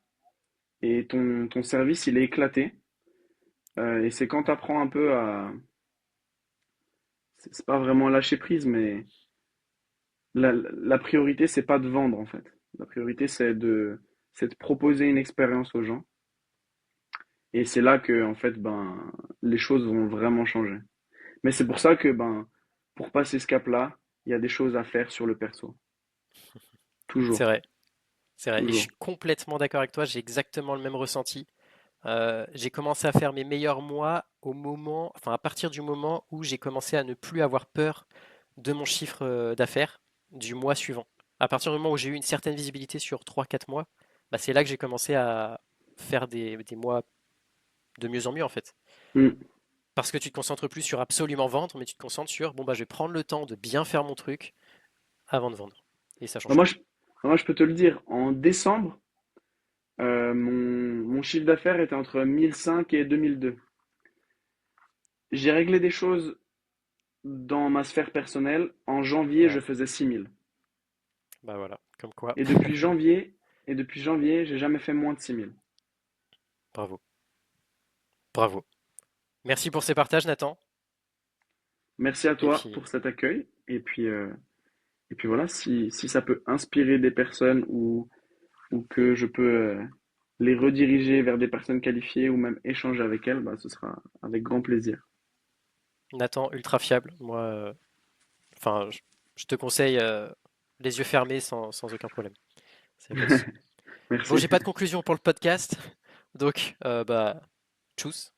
et ton service, il est éclaté. Et c'est quand tu Ouais. apprends un peu à... C'est pas vraiment lâcher prise, mais la priorité, c'est pas de vendre, en fait. La priorité, c'est de proposer une expérience aux gens. Et c'est là que, en fait, ben, les choses vont vraiment changer. Mais c'est pour Ouais. ça que, ben, pour passer ce cap-là, il y a des choses à faire sur le perso. C'est Toujours, vrai, c'est vrai. Et je toujours. suis complètement d'accord avec toi, j'ai exactement le même ressenti. J'ai commencé à faire mes meilleurs mois enfin à partir du moment où j'ai commencé à ne plus avoir peur de mon chiffre d'affaires du mois suivant. À partir du moment où j'ai eu une certaine visibilité sur 3, 4 mois, bah, c'est là que j'ai commencé à faire des mois de mieux en mieux en fait. Hmm. Parce que tu te concentres plus sur absolument vendre, mais tu te concentres sur bon bah je vais prendre le temps de bien faire mon truc avant de vendre. Et ça Ben, change tout. moi, je peux te le dire, en décembre, mon chiffre d'affaires était entre 1005 et 2002. J'ai réglé des choses dans ma sphère personnelle. En janvier, je Ouais, faisais 6000. bah voilà, comme quoi. Et depuis janvier, j'ai jamais fait moins de 6000. Bravo, bravo. Merci pour ces partages, Nathan. Merci à Et toi puis, pour cet accueil. Et puis voilà, si ça peut inspirer des personnes ou que je peux les rediriger vers des personnes qualifiées ou même échanger avec elles, bah, ce sera avec grand plaisir. Nathan, ultra fiable. Moi, enfin, je te conseille les yeux fermés sans aucun problème. Ça y a pas de souci. Bon, Merci. j'ai pas de conclusion pour le podcast, donc bah, tchuss.